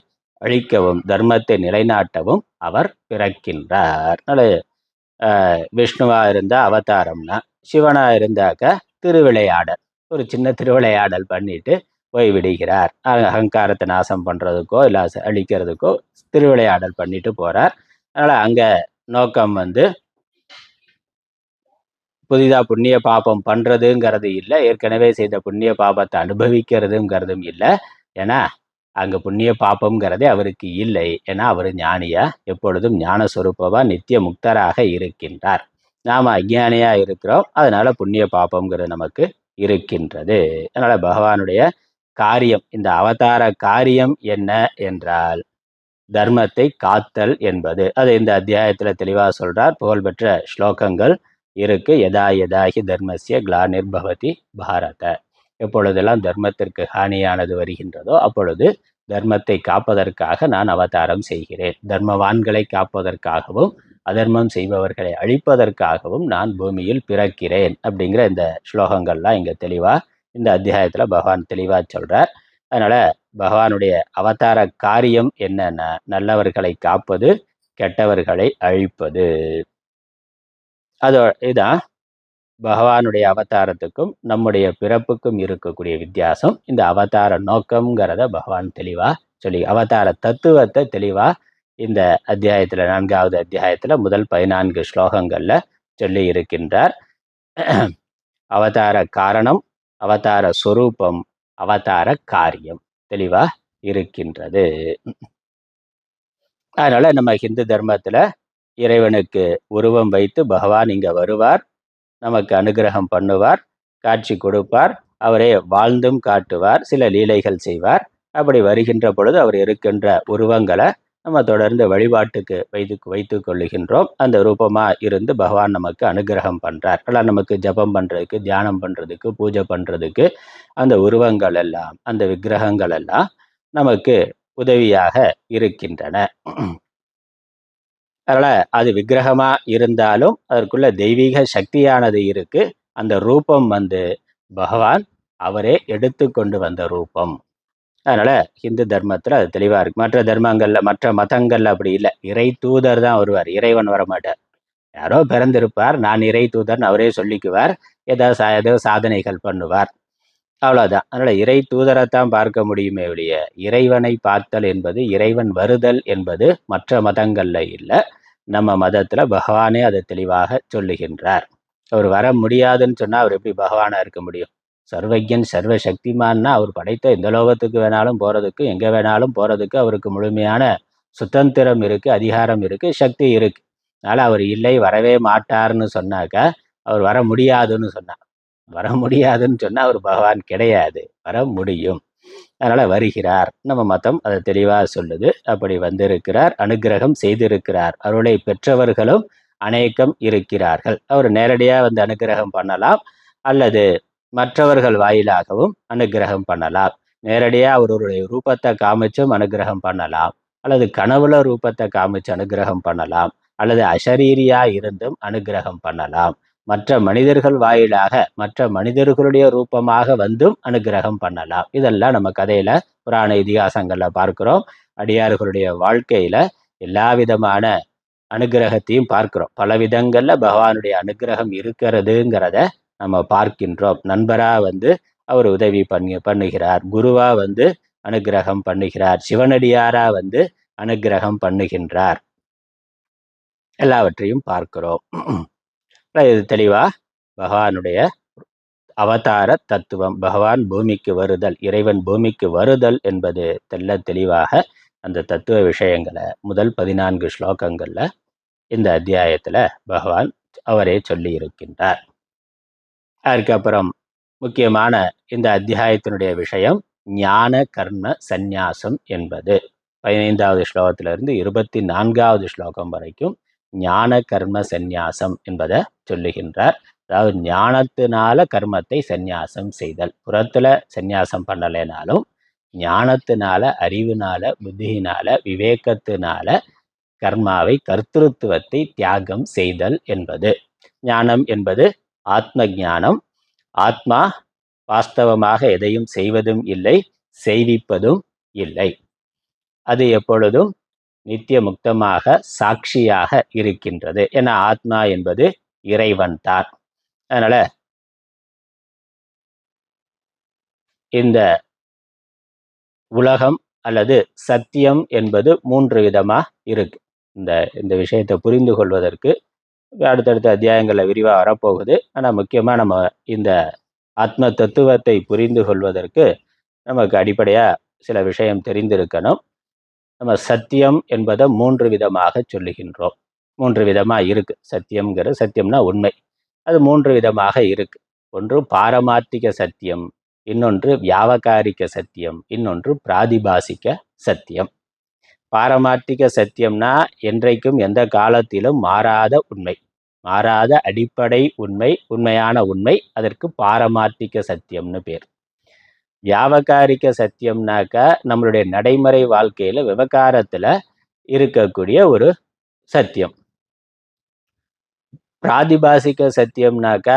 அழிக்கவும் தர்மத்தை நிலைநாட்டவும் அவர் பிறக்கின்றார். விஷ்ணுவா இருந்தா அவதாரம்னா, சிவனா இருந்தாக்க திருவிளையாடல், ஒரு சின்ன திருவிளையாடல் பண்ணிட்டு போய் விடுகிறார். அகங்காரத்தை நாசம் பண்றதுக்கோ இல்லை அழிக்கிறதுக்கோ திருவிளையாடல் பண்ணிட்டு போறார். அதனால அங்க நோக்கம் புதிதா புண்ணிய பாபம் பண்றதுங்கிறது இல்லை, ஏற்கனவே செய்த புண்ணிய பாபத்தை அனுபவிக்கிறதுங்கிறதும் இல்லை. ஏன்னா அங்க புண்ணிய பாபம்ங்கிறதே அவருக்கு இல்லை. ஏன்னா அவர் ஞானியா, எப்பொழுதும் ஞான சொரூபவா நித்திய முக்தராக இருக்கின்றார். நாம அஞ்ஞானியா இருக்கிறோம். அதனால புண்ணிய பாபம்ங்கிறது நமக்கு இருக்கின்றது. அதனால பகவானுடைய காரியம், இந்த அவதார காரியம் என்ன என்றால் தர்மத்தை காத்தல் என்பது. அது இந்த அத்தியாயத்துல தெளிவா சொல்றார். புகழ்பெற்ற ஸ்லோகங்கள் இருக்கு. யதா யதாகி தர்மஸ்ய கிளானிர்பவதி பாரத. எப்பொழுதெல்லாம் தர்மத்திற்கு ஹானியானது வருகின்றதோ அப்பொழுது தர்மத்தை காப்பதற்காக நான் அவதாரம் செய்கிறேன். தர்மவான்களை காப்பதற்காகவும் அதர்மம் செய்பவர்களை அழிப்பதற்காகவும் நான் பூமியில் பிறக்கிறேன் அப்படிங்கிற இந்த ஸ்லோகங்கள்லாம் இங்க தெளிவா இந்த அத்தியாயத்துல பகவான் தெளிவா சொல்றார். அதனால பகவானுடைய அவதார காரியம் என்னன்னா நல்லவர்களை காப்பது, கெட்டவர்களை அழிப்பது. இதுதான் பகவானுடைய அவதாரத்துக்கும் நம்முடைய பிறப்புக்கும் இருக்கக்கூடிய வித்தியாசம். இந்த அவதார நோக்கம்ங்கிறத பகவான் தெளிவா சொல்லி அவதார தத்துவத்தை தெளிவா இந்த அத்தியாயத்துல 4வது அத்தியாயத்துல முதல் 14 ஸ்லோகங்கள்ல சொல்லி இருக்கின்றார். அவதார காரணம், அவதார சொரூபம், அவதார காரியம் தெளிவா இருக்கின்றது. அதனால நம்ம ஹிந்து தர்மத்துல இறைவனுக்கு உருவம் வைத்து பகவான் இங்க வருவார், நமக்கு அனுகிரகம் பண்ணுவார், காட்சி கொடுப்பார், அவரே வாழ்ந்தும் காட்டுவார், சில லீலைகள் செய்வார். அப்படி வருகின்ற பொழுது அவர் இருக்கின்ற உருவங்களை நம்ம தொடர்ந்து வழிபாட்டுக்கு வைத்து கொள்ளுகின்றோம். அந்த ரூபமா இருந்து பகவான் நமக்கு அனுகிரகம் பண்றார். எல்லாம் நமக்கு ஜபம் பண்றதுக்கு, தியானம் பண்றதுக்கு, பூஜை பண்றதுக்கு அந்த உருவங்கள் எல்லாம், அந்த விக்கிரகங்கள் எல்லாம் நமக்கு உதவியாக இருக்கின்றன. அதனால அது விக்கிரகமா இருந்தாலும் அதற்குள்ள தெய்வீக சக்தியானது இருக்கு. அந்த ரூபம் பகவான் அவரே எடுத்து கொண்டு வந்த ரூபம். அதனால ஹிந்து தர்மத்துல அது தெளிவா இருக்கு. மற்ற தர்மங்கள்ல, மற்ற மதங்கள்ல அப்படி இல்லை. இறை தூதர் தான் வருவார், இறைவன் வரமாட்டார். யாரோ பிறந்திருப்பார், நான் இறை தூதர்னு அவரே சொல்லிக்குவார், ஏதோ சாதனைகள் பண்ணுவார், அவ்வளவுதான். அதனால இறை தூதரைத்தான் பார்க்க முடியுமே ஒழிய இறைவனை பார்த்தல் என்பது, இறைவன் வருதல் என்பது மற்ற மதங்கள்ல இல்லை. நம்ம மதத்துல பகவானே அதை தெளிவாக சொல்லுகின்றார். அவர் வர முடியாதுன்னு சொன்னா அவர் எப்படி பகவானா இருக்க முடியும்? சர்வஜன் சர்வ சக்திமான்னா அவர் படைத்த எந்த லோகத்துக்கு வேணாலும் போறதுக்கு, எங்க வேணாலும் போறதுக்கு அவருக்கு முழுமையான சுதந்திரம் இருக்கு, அதிகாரம் இருக்கு, சக்தி இருக்கு. அதனால அவர் இல்லை, வரவே மாட்டார்னு சொன்னாக்க அவர் வர முடியாதுன்னு சொன்னார். வர முடியாதுன்னு சொன்னா அவர் பகவான் கிடையாது, வர முடியும். அதனால வருகிறார். நம்ம மதம் அதை தெளிவாக சொல்லுது. அப்படி வந்திருக்கிறார், அனுகிரகம் செய்திருக்கிறார். அருளை பெற்றவர்களும் அநேகம் இருக்கிறார்கள். அவர் நேரடியாக வந்து அனுகிரகம் பண்ணலாம், அல்லது மற்றவர்கள் வாயிலாகவும் அனுகிரகம் பண்ணலாம். நேரடியாக அவருடைய ரூபத்தை காமிச்சும் அனுகிரகம் பண்ணலாம், அல்லது கனவுல ரூபத்தை காமிச்சு அனுகிரகம் பண்ணலாம், அல்லது அசரீரியா இருந்தும் அனுகிரகம் பண்ணலாம். மற்ற மனிதர்கள் வாயிலாக, மற்ற மனிதர்களுடைய ரூபமாக வந்தும் அனுகிரகம் பண்ணலாம். இதெல்லாம் நம்ம கதையில, புராண இதிகாசங்கள்ல பார்க்கிறோம். அடியார்களுடைய வாழ்க்கையில எல்லா விதமான அனுகிரகத்தையும் பார்க்கிறோம். பல விதங்கள்ல பகவானுடைய அனுகிரகம் இருக்கிறதுங்கிறத நம்ம பார்க்கின்றோம். நண்பரா அவர் உதவி பண்ணுகிறார், குருவா அனுகிரகம் பண்ணுகிறார், சிவனடியாரா அனுகிரகம் பண்ணுகின்றார். எல்லாவற்றையும் பார்க்கிறோம். இது தெளிவா பகவானுடைய அவதார தத்துவம். பகவான் பூமிக்கு வருதல், இறைவன் பூமிக்கு வருதல் என்பது தெளிவாக அந்த தத்துவ விஷயங்களை முதல் 14 ஸ்லோகங்கள்ல இந்த அத்தியாயத்துல பகவான் அவரே சொல்லி இருக்கின்றார். அதுக்கப்புறம் முக்கியமான இந்த அத்தியாயத்தினுடைய விஷயம் ஞான கர்ம சந்நியாசம் என்பது. 15வது ஸ்லோகத்திலிருந்து 24வது ஸ்லோகம் வரைக்கும் ஞான கர்ம சந்நியாசம் என்பதை சொல்லுகின்றார். அதாவது ஞானத்தினால கர்மத்தை சந்நியாசம் செய்தல். புறத்துல சந்நியாசம் பண்ணலைனாலும் ஞானத்தினால, அறிவினால, புத்தியினால, விவேகத்தினால கர்மாவை, கர்த்திருவத்தை தியாகம் செய்தல் என்பது. ஞானம் என்பது ஆத்ம ஞானம். ஆத்மா வாஸ்தவமாக எதையும் செய்வதும் இல்லை, செய்விப்பதும் இல்லை. அது எப்பொழுதும் நித்திய முக்தமாக சாட்சியாக இருக்கின்றது. ஏன்னா ஆத்மா என்பது இறைவன் தான். அதனால இந்த உலகம் அல்லது சத்தியம் என்பது 3 விதமா இருக்கு. இந்த விஷயத்தை புரிந்து கொள்வதற்கு அடுத்தடுத்த அத்தியாயங்களில் விரிவாக வரப்போகுது. ஆனால் முக்கியமாக நம்ம இந்த ஆத்ம தத்துவத்தை புரிந்து கொள்வதற்கு நமக்கு அடிப்படையாக சில விஷயம் தெரிந்திருக்கணும். நம்ம சத்தியம் என்பதை 3 விதமாக சொல்லுகின்றோம். 3 விதமாக இருக்கு. சத்தியம்னா உண்மை. அது 3 விதமாக இருக்கு. ஒன்று பாரமார்த்திக சத்தியம், இன்னொன்று வியாவகாரிக சத்தியம், இன்னொன்று பிராதிபாசிக சத்தியம். பாரமார்த்திக சத்தியம்னா என்றைக்கும் எந்த காலத்திலும் மாறாத உண்மை, மாறாத அடிப்படை உண்மை, உண்மையான உண்மை. அதற்கு பாரமார்த்திக சத்தியம்னு பேர். வியாவகாரிக சத்தியம்னாக்க நம்மளுடைய நடைமுறை வாழ்க்கையில, விவகாரத்துல இருக்கக்கூடிய ஒரு சத்தியம். பிராதிபாசிக சத்தியம்னாக்க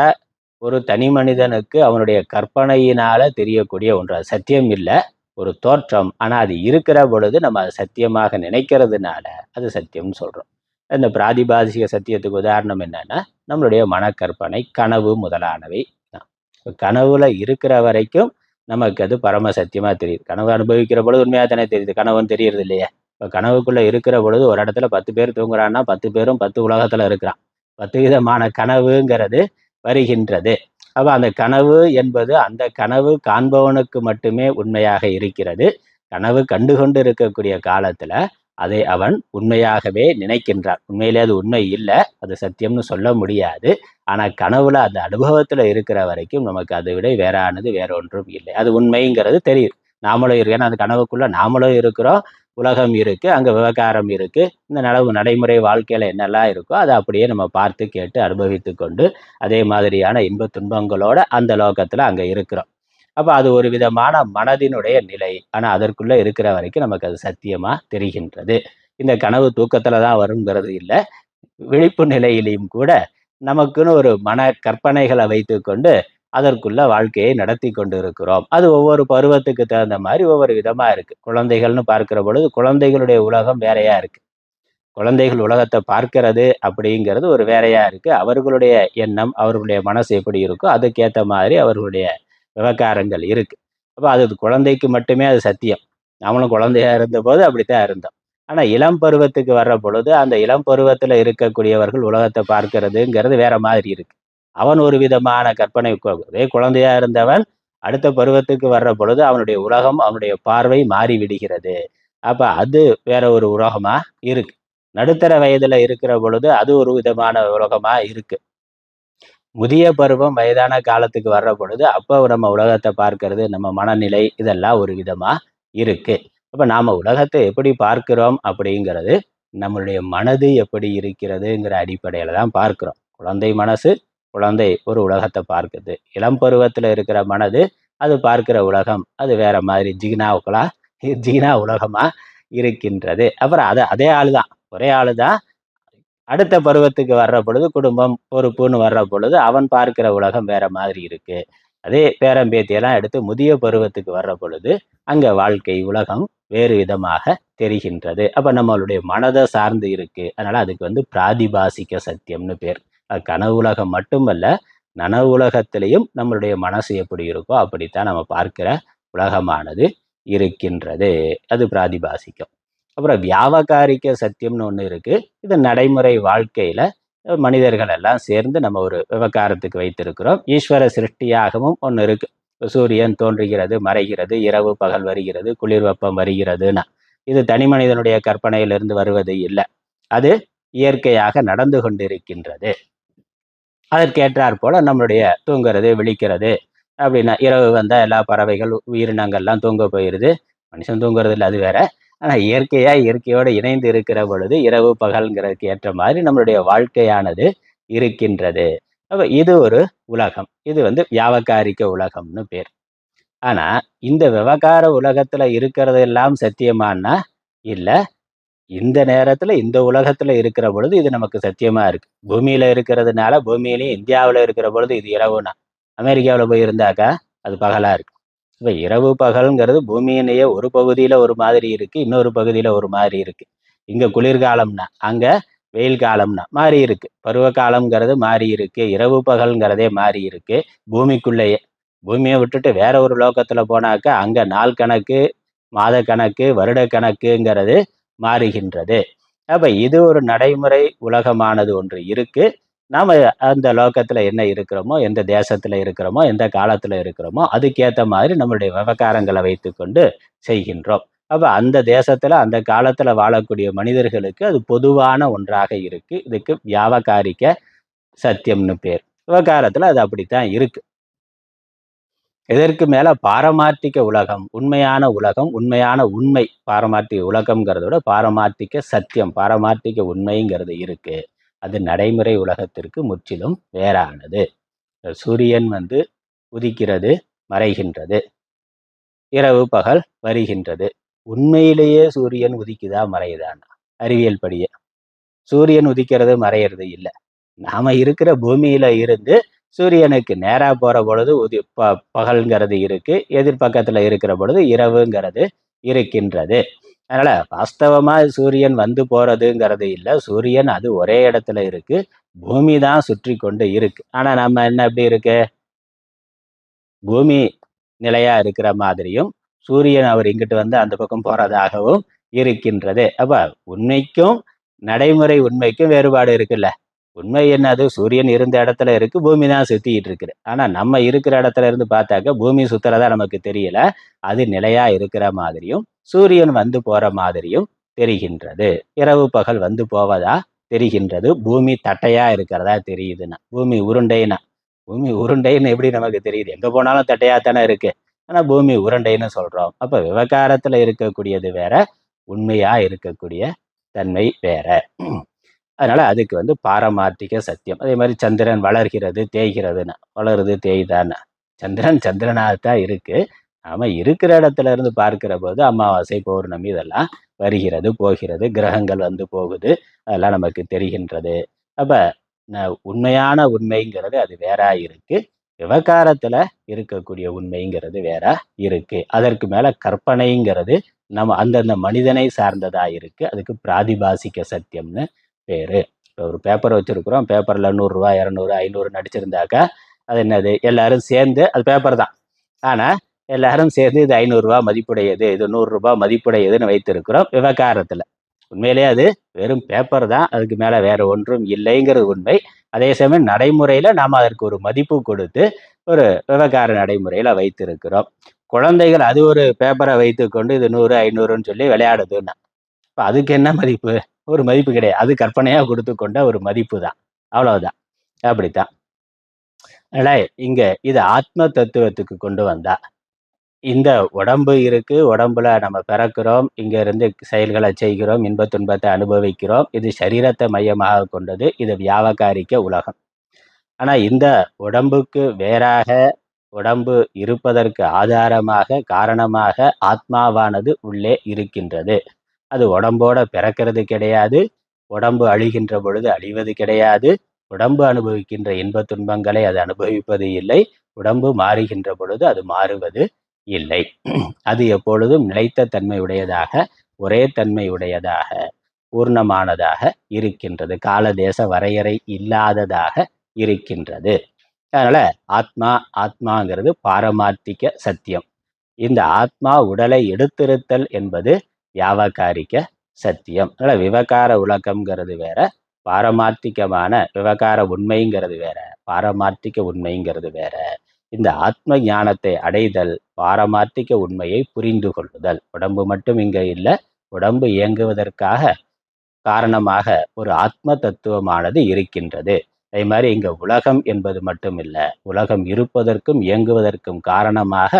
ஒரு தனி மனிதனுக்கு அவனுடைய கற்பனையினால தெரியக்கூடிய ஒன்று. சத்தியம் இல்லை, ஒரு தோற்றம். ஆனா அது இருக்கிற பொழுது நம்ம அதை சத்தியமாக நினைக்கிறதுனால அது சத்தியம்னு சொல்றோம். இந்த பிராதிபாசிக சத்தியத்துக்கு உதாரணம் என்னன்னா, நம்மளுடைய மனக்கற்பனை, கனவு முதலானவை தான். கனவுல இருக்கிற வரைக்கும் நமக்கு அது பரம சத்தியமா தெரியுது. கனவு அனுபவிக்கிற பொழுது உண்மையா தானே தெரியுது. கனவுன்னு தெரியறது இல்லையே. இப்ப கனவுக்குள்ள இருக்கிற பொழுது ஒரு இடத்துல 10 பேர் தூங்குறான்னா 10 பேரும் 10 உலகத்துல இருக்கிறான். 10 விதமான கனவுங்கிறது வருகின்றது. அப்ப அந்த கனவு என்பது அந்த கனவு காண்பவனுக்கு மட்டுமே உண்மையாக இருக்கிறது. கனவு கண்டுகொண்டு இருக்கக்கூடிய காலத்துல அதை அவன் உண்மையாகவே நினைக்கின்றான். உண்மையிலே அது உண்மை இல்லை, அது சத்தியம்னு சொல்ல முடியாது. ஆனா கனவுல அந்த அனுபவத்துல இருக்கிற வரைக்கும் நமக்கு அதை விட வேறானது வேற ஒன்றும் இல்லை. அது உண்மைங்கிறது தெரியுது. நாமளும் இருக்கு, ஏன்னா அந்த கனவுக்குள்ள நாமளும் இருக்கிறோம், உலகம் இருக்கு, அங்க விவகாரம் இருக்கு. இந்த நடைமுறை வாழ்க்கையில என்னெல்லாம் இருக்கோ அதை அப்படியே நம்ம பார்த்து கேட்டு அனுபவித்து கொண்டு அதே மாதிரியான இன்ப துன்பங்களோட அந்த லோகத்துல அங்க இருக்கிறோம். அப்ப அது ஒரு விதமான மனதினுடைய நிலை. ஆனா அதற்குள்ள இருக்கிற வரைக்கும் நமக்கு அது சத்தியமா தெரிகின்றது. இந்த கனவு தூக்கத்துல தான் வருங்கிறது இல்ல. விழிப்பு நிலையிலையும் கூட நமக்குன்னு ஒரு மன கற்பனைகளை வைத்துக்கொண்டு அதற்குள்ள வாழ்க்கையை நடத்தி கொண்டு இருக்கிறோம். அது ஒவ்வொரு பருவத்துக்கு தகுந்த மாதிரி ஒவ்வொரு விதமா இருக்கு. குழந்தைகள்னு பார்க்கிற பொழுது குழந்தைகளுடைய உலகம் வேறையா இருக்கு. குழந்தைகள் உலகத்தை பார்க்கிறது அப்படிங்கிறது ஒரு வேறையா இருக்கு. அவர்களுடைய எண்ணம், அவர்களுடைய மனசு எப்படி இருக்கோ அதுக்கேத்த மாதிரி அவர்களுடைய விவகாரங்கள் இருக்கு. அப்ப அது குழந்தைக்கு மட்டுமே அது சத்தியம். நாமளும் குழந்தையா இருந்தபோது அப்படித்தான் இருந்தோம். ஆனா இளம் பருவத்துக்கு வர்ற பொழுது அந்த இளம் பருவத்துல இருக்கக்கூடியவர்கள் உலகத்தை பார்க்கிறதுங்கிறது வேற மாதிரி இருக்கு. அவன் ஒரு விதமான கற்பனை அதே குழந்தையா இருந்தவன் அடுத்த பருவத்துக்கு வர்ற பொழுது அவனுடைய உலகம், அவனுடைய பார்வை மாறி விடுகிறது. அப்ப அது வேற ஒரு உலகமா இருக்கு. நடுத்தர வயதுல இருக்கிற பொழுது அது ஒரு விதமான உலகமா இருக்கு. முதிய பருவம் வயதான காலத்துக்கு வர்ற பொழுது அப்ப நம்ம உலகத்தை பார்க்கிறது, நம்ம மனநிலை இதெல்லாம் ஒரு விதமா இருக்கு. அப்ப நாம உலகத்தை எப்படி பார்க்கிறோம் அப்படிங்கிறது நம்மளுடைய மனது எப்படி இருக்கிறதுங்கிற அடிப்படையில தான் பார்க்கிறோம். குழந்தை மனசு, குழந்தை ஒரு உலகத்தை பார்க்குது. இளம் பருவத்துல இருக்கிற மனது அது பார்க்கிற உலகம் அது வேற மாதிரி ஜிகினா உலகமா இருக்கின்றது. அப்புறம் அதே ஆளுதான், ஒரே ஆளுதான். அடுத்த பருவத்துக்கு வர்ற பொழுது குடும்பம், பொறுப்புன்னு வர்ற பொழுது அவன் பார்க்கிற உலகம் வேற மாதிரி இருக்கு. அதே பேரன் பேத்தியெல்லாம் எடுத்து முதிய பருவத்துக்கு வர்ற பொழுது அங்க வாழ்க்கை உலகம் வேறு விதமாக தெரிகின்றது. அப்ப நம்மளுடைய மனதை சார்ந்து இருக்கு. அதனால அதுக்கு பிராதிபாசிக சத்தியம்னு பேர். அது கனவு உலகம் மட்டுமல்ல, நனவு உலகத்திலையும் நம்மளுடைய மனசு எப்படி இருக்கோ அப்படித்தான் நம்ம பார்க்கிற உலகமானது இருக்கின்றது. அது பிராதிபாசிகம். அப்புறம் வியாவகாரிக சத்தியம்னு ஒண்ணு இருக்கு. இது நடைமுறை வாழ்க்கையில மனிதர்கள் எல்லாம் சேர்ந்து நம்ம ஒரு விவகாரத்துக்கு வைத்திருக்கிறோம். ஈஸ்வர சிருஷ்டியாகவும் ஒண்ணு இருக்கு. சூரியன் தோன்றுகிறது, மறைகிறது, இரவு பகல் வருகிறது, குளிர் வெப்பம் வருகிறதுன்னா இது தனி மனிதனுடைய கற்பனையிலிருந்து வருவது இல்லை. அது இயற்கையாக நடந்து கொண்டிருக்கின்றது. அதற்கேற்றாற் போல நம்மளுடைய தூங்குறது, விழிக்கிறது அப்படின்னா இரவு வந்தா எல்லா பறவைகள், உயிரினங்கள்லாம் தூங்க போயிருது. மனுஷன் தூங்குறது இல்லை, அது வேற. ஆனா இயற்கையோடு இணைந்து இருக்கிற பொழுது இரவு பகல்ங்கிறதுக்கு ஏற்ற மாதிரி நம்மளுடைய வாழ்க்கையானது இருக்கின்றது. அப்ப இது ஒரு உலகம். இது வியாவகாரிக உலகம்னு பேர். ஆனா இந்த விவகார உலகத்துல இருக்கிறது எல்லாம் சத்தியமானா இல்ல. இந்த நேரத்துல இந்த உலகத்துல இருக்கிற பொழுது இது நமக்கு சத்தியமா இருக்கு. பூமியில இருக்கிறதுனால பூமியிலையும் இந்தியாவுல இருக்கிற பொழுது இது இரவுனா, அமெரிக்காவுல போய் இருந்தாக்கா அது பகலா இருக்கு. இப்ப இரவு பகல்ங்கிறது பூமியிலேயே ஒரு பகுதியில ஒரு மாதிரி இருக்கு, இன்னொரு பகுதியில ஒரு மாதிரி இருக்கு. இங்க குளிர்காலம்னா அங்க வெயில் காலம்னா மாறி இருக்கு. பருவ காலம்ங்கிறது மாறி இருக்கு, இரவு பகல்ங்கிறதே மாறி இருக்கு. பூமிக்குள்ளேயே பூமியை விட்டுட்டு வேற ஒரு லோகத்துல போனாக்கா அங்க நாள் கணக்கு, மாத கணக்கு, வருட கணக்குங்கிறது மாறுகின்றது. அப்ப இது ஒரு நடைமுறை உலகமானது ஒன்று இருக்கு. நாம அந்த லோகத்துல என்ன இருக்கிறோமோ, எந்த தேசத்துல இருக்கிறோமோ, எந்த காலத்துல இருக்கிறோமோ அதுக்கேத்த மாதிரி நம்மளுடைய விவகாரங்களை வைத்துக்கொண்டு செய்கின்றோம். அப்ப அந்த தேசத்துல அந்த காலத்துல வாழக்கூடிய மனிதர்களுக்கு அது பொதுவான ஒன்றாக இருக்கு. இதுக்கு வியாவகாரிக சத்தியம்னு பேர். விவகாரத்துல அது அப்படித்தான் இருக்கு. இதற்கு மேல பாரமார்த்திக உலகம், உண்மையான உலகம், உண்மையான உண்மை. பாரமார்த்திக உலகம்ங்கிறத விட பாரமார்த்திக சத்தியம், பாரமார்த்திக உண்மைங்கிறது இருக்கு. அது நடைமுறை உலகத்திற்கு முற்றிலும் வேறானது. சூரியன் உதிக்கிறது, மறைகின்றது, இரவு பகல் வருகின்றது. உண்மையிலேயே சூரியன் உதிக்குதா மறையுதான்னா அறிவியல் படியே சூரியன் உதிக்கிறது மறையிறது இல்லை. நாம இருக்கிற பூமியில இருந்து சூரியனுக்கு நேரா போற பொழுது பகல்ங்கிறது இருக்கு, எதிர்பக்கத்துல இருக்கிற பொழுது இரவுங்கிறது இருக்கின்றது. அதனால வாஸ்தவமா சூரியன் வந்து போறதுங்கிறது இல்ல. சூரியன் அது ஒரே இடத்துல இருக்கு. பூமி தான் சுற்றி கொண்டு இருக்கு. ஆனா நம்ம என்ன எப்படி இருக்கு? பூமி நிலையா இருக்கிற மாதிரியும், சூரியன் அவர் இங்கிட்டு வந்து அந்த பக்கம் போறதாகவும் இருக்கின்றது. அப்ப உண்மைக்கும் நடைமுறை உண்மைக்கும் வேறுபாடு இருக்குல்ல. உண்மை என்னது? சூரியன் இருந்த இடத்துல இருக்கு, பூமி தான் சுத்திட்டு இருக்குது. ஆனா நம்ம இருக்கிற இடத்துல இருந்து பார்த்தாக்க பூமி சுத்துறதா நமக்கு தெரியல. அது நிலையா இருக்கிற மாதிரியும், சூரியன் வந்து போற மாதிரியும் தெரிகின்றது. இரவு பகல் வந்து போவதா தெரிகின்றது. பூமி தட்டையா இருக்கிறதா தெரியுதுன்னா, பூமி உருண்டைன்னு எப்படி நமக்கு தெரியுது? எங்க போனாலும் தட்டையா தானே இருக்கு. ஆனா பூமி உருண்டைன்னு சொல்றோம். அப்ப விவகாரத்துல இருக்கக்கூடியது வேற, உண்மையா இருக்கக்கூடிய தன்மை வேற. அதனால அதுக்கு பாரமார்த்திக சத்தியம். அதே மாதிரி சந்திரன் வளர்கிறது தேய்கிறதுன்னா, வளருது தேய்தான்னா, சந்திரன் சந்திரனாகத்தான் இருக்கு. நாம இருக்கிற இடத்துல இருந்து பார்க்கிற போது அமாவாசை பௌர்ணமி இதெல்லாம் வருகிறது போகிறது, கிரகங்கள் வந்து போகுது, அதெல்லாம் நமக்கு தெரிகின்றது. அப்ப உண்மையான உண்மைங்கிறது அது வேறா இருக்கு, விவகாரத்துல இருக்கக்கூடிய உண்மைங்கிறது வேற இருக்கு. அதற்கு மேல கற்பனைங்கிறது நம்ம அந்தந்த மனிதனை சார்ந்ததா இருக்கு. அதுக்கு பிராதிபாசிக சத்தியம்னு பேரு. இப்போ ஒரு பேப்பர் வச்சிருக்கிறோம், பேப்பர்ல 100 ரூபா 200 500 நடிச்சிருந்தாக்கா அது என்னது? எல்லாரும் சேர்ந்து அது பேப்பர் தான். ஆனா எல்லாரும் சேர்ந்து இது 500 ரூபா மதிப்புடையது, இது 100 ரூபா மதிப்புடையதுன்னு வைத்திருக்கிறோம் விவகாரத்துல. உண்மையிலேயே அது வெறும் பேப்பர் தான், அதுக்கு மேல வேற ஒன்றும் இல்லைங்கிறது உண்மை. அதே சமயம் நடைமுறையில நாம அதற்கு ஒரு மதிப்பு கொடுத்து ஒரு விவகார நடைமுறையில வைத்திருக்கிறோம். குழந்தைகள் அது ஒரு பேப்பரை வைத்துக்கொண்டு இது 100 500ன்னு சொல்லி விளையாடுதுன்னா, இப்ப அதுக்கு என்ன மதிப்பு? ஒரு மதிப்பு கிடையாது. அது கற்பனையா கொடுத்து கொண்ட ஒரு மதிப்பு தான், அவ்வளவுதான். அப்படித்தான். அதனால இங்க இது ஆத்ம தத்துவத்துக்கு கொண்டு வந்தா, இந்த உடம்பு இருக்கு, உடம்புல நம்ம பிறக்கிறோம், இங்க இருந்து செயல்களை செய்கிறோம், இன்ப துன்பத்தை அனுபவிக்கிறோம், இது சரீரத்தை மையமாக கொண்டது, இது வியாவகாரிக உலகம். ஆனா இந்த உடம்புக்கு வேறாக, உடம்பு இருப்பதற்கு ஆதாரமாக காரணமாக ஆத்மாவானது உள்ளே இருக்கின்றது. அது உடம்போட பிறக்கிறது கிடையாது, உடம்பு அழிகின்ற பொழுது அழிவது கிடையாது, உடம்பு அனுபவிக்கின்ற இன்ப துன்பங்களை அது அனுபவிப்பது இல்லை, உடம்பு மாறுகின்ற பொழுது அது மாறுவது இல்லை. அது எப்பொழுதும் நிலைத்த தன்மை உடையதாக, ஒரே தன்மை உடையதாக, பூர்ணமானதாக இருக்கின்றது, காலதேச வரையறை இல்லாததாக இருக்கின்றது. அதனால ஆத்மாங்கிறது பாரமார்த்திக சத்தியம். இந்த ஆத்மா உடலை எடுத்திருத்தல் என்பது வியாவகாரிக சத்தியம். அதனால விவகார உலகம்ங்கிறது வேற, பாரமார்த்திகமான விவகார உண்மைங்கிறது வேற, பாரமார்த்திக உண்மைங்கிறது வேற. இந்த ஆத்ம ஞானத்தை அடைதல் பாரமார்த்திக உண்மையை புரிந்து கொள்ளுதல். உடம்பு மட்டும் இங்க இல்லை, உடம்பு இயங்குவதற்காக காரணமாக ஒரு ஆத்ம தத்துவமானது இருக்கின்றது. அதே மாதிரி இங்க உலகம் என்பது மட்டும் இல்லை, உலகம் இருப்பதற்கும் இயங்குவதற்கும் காரணமாக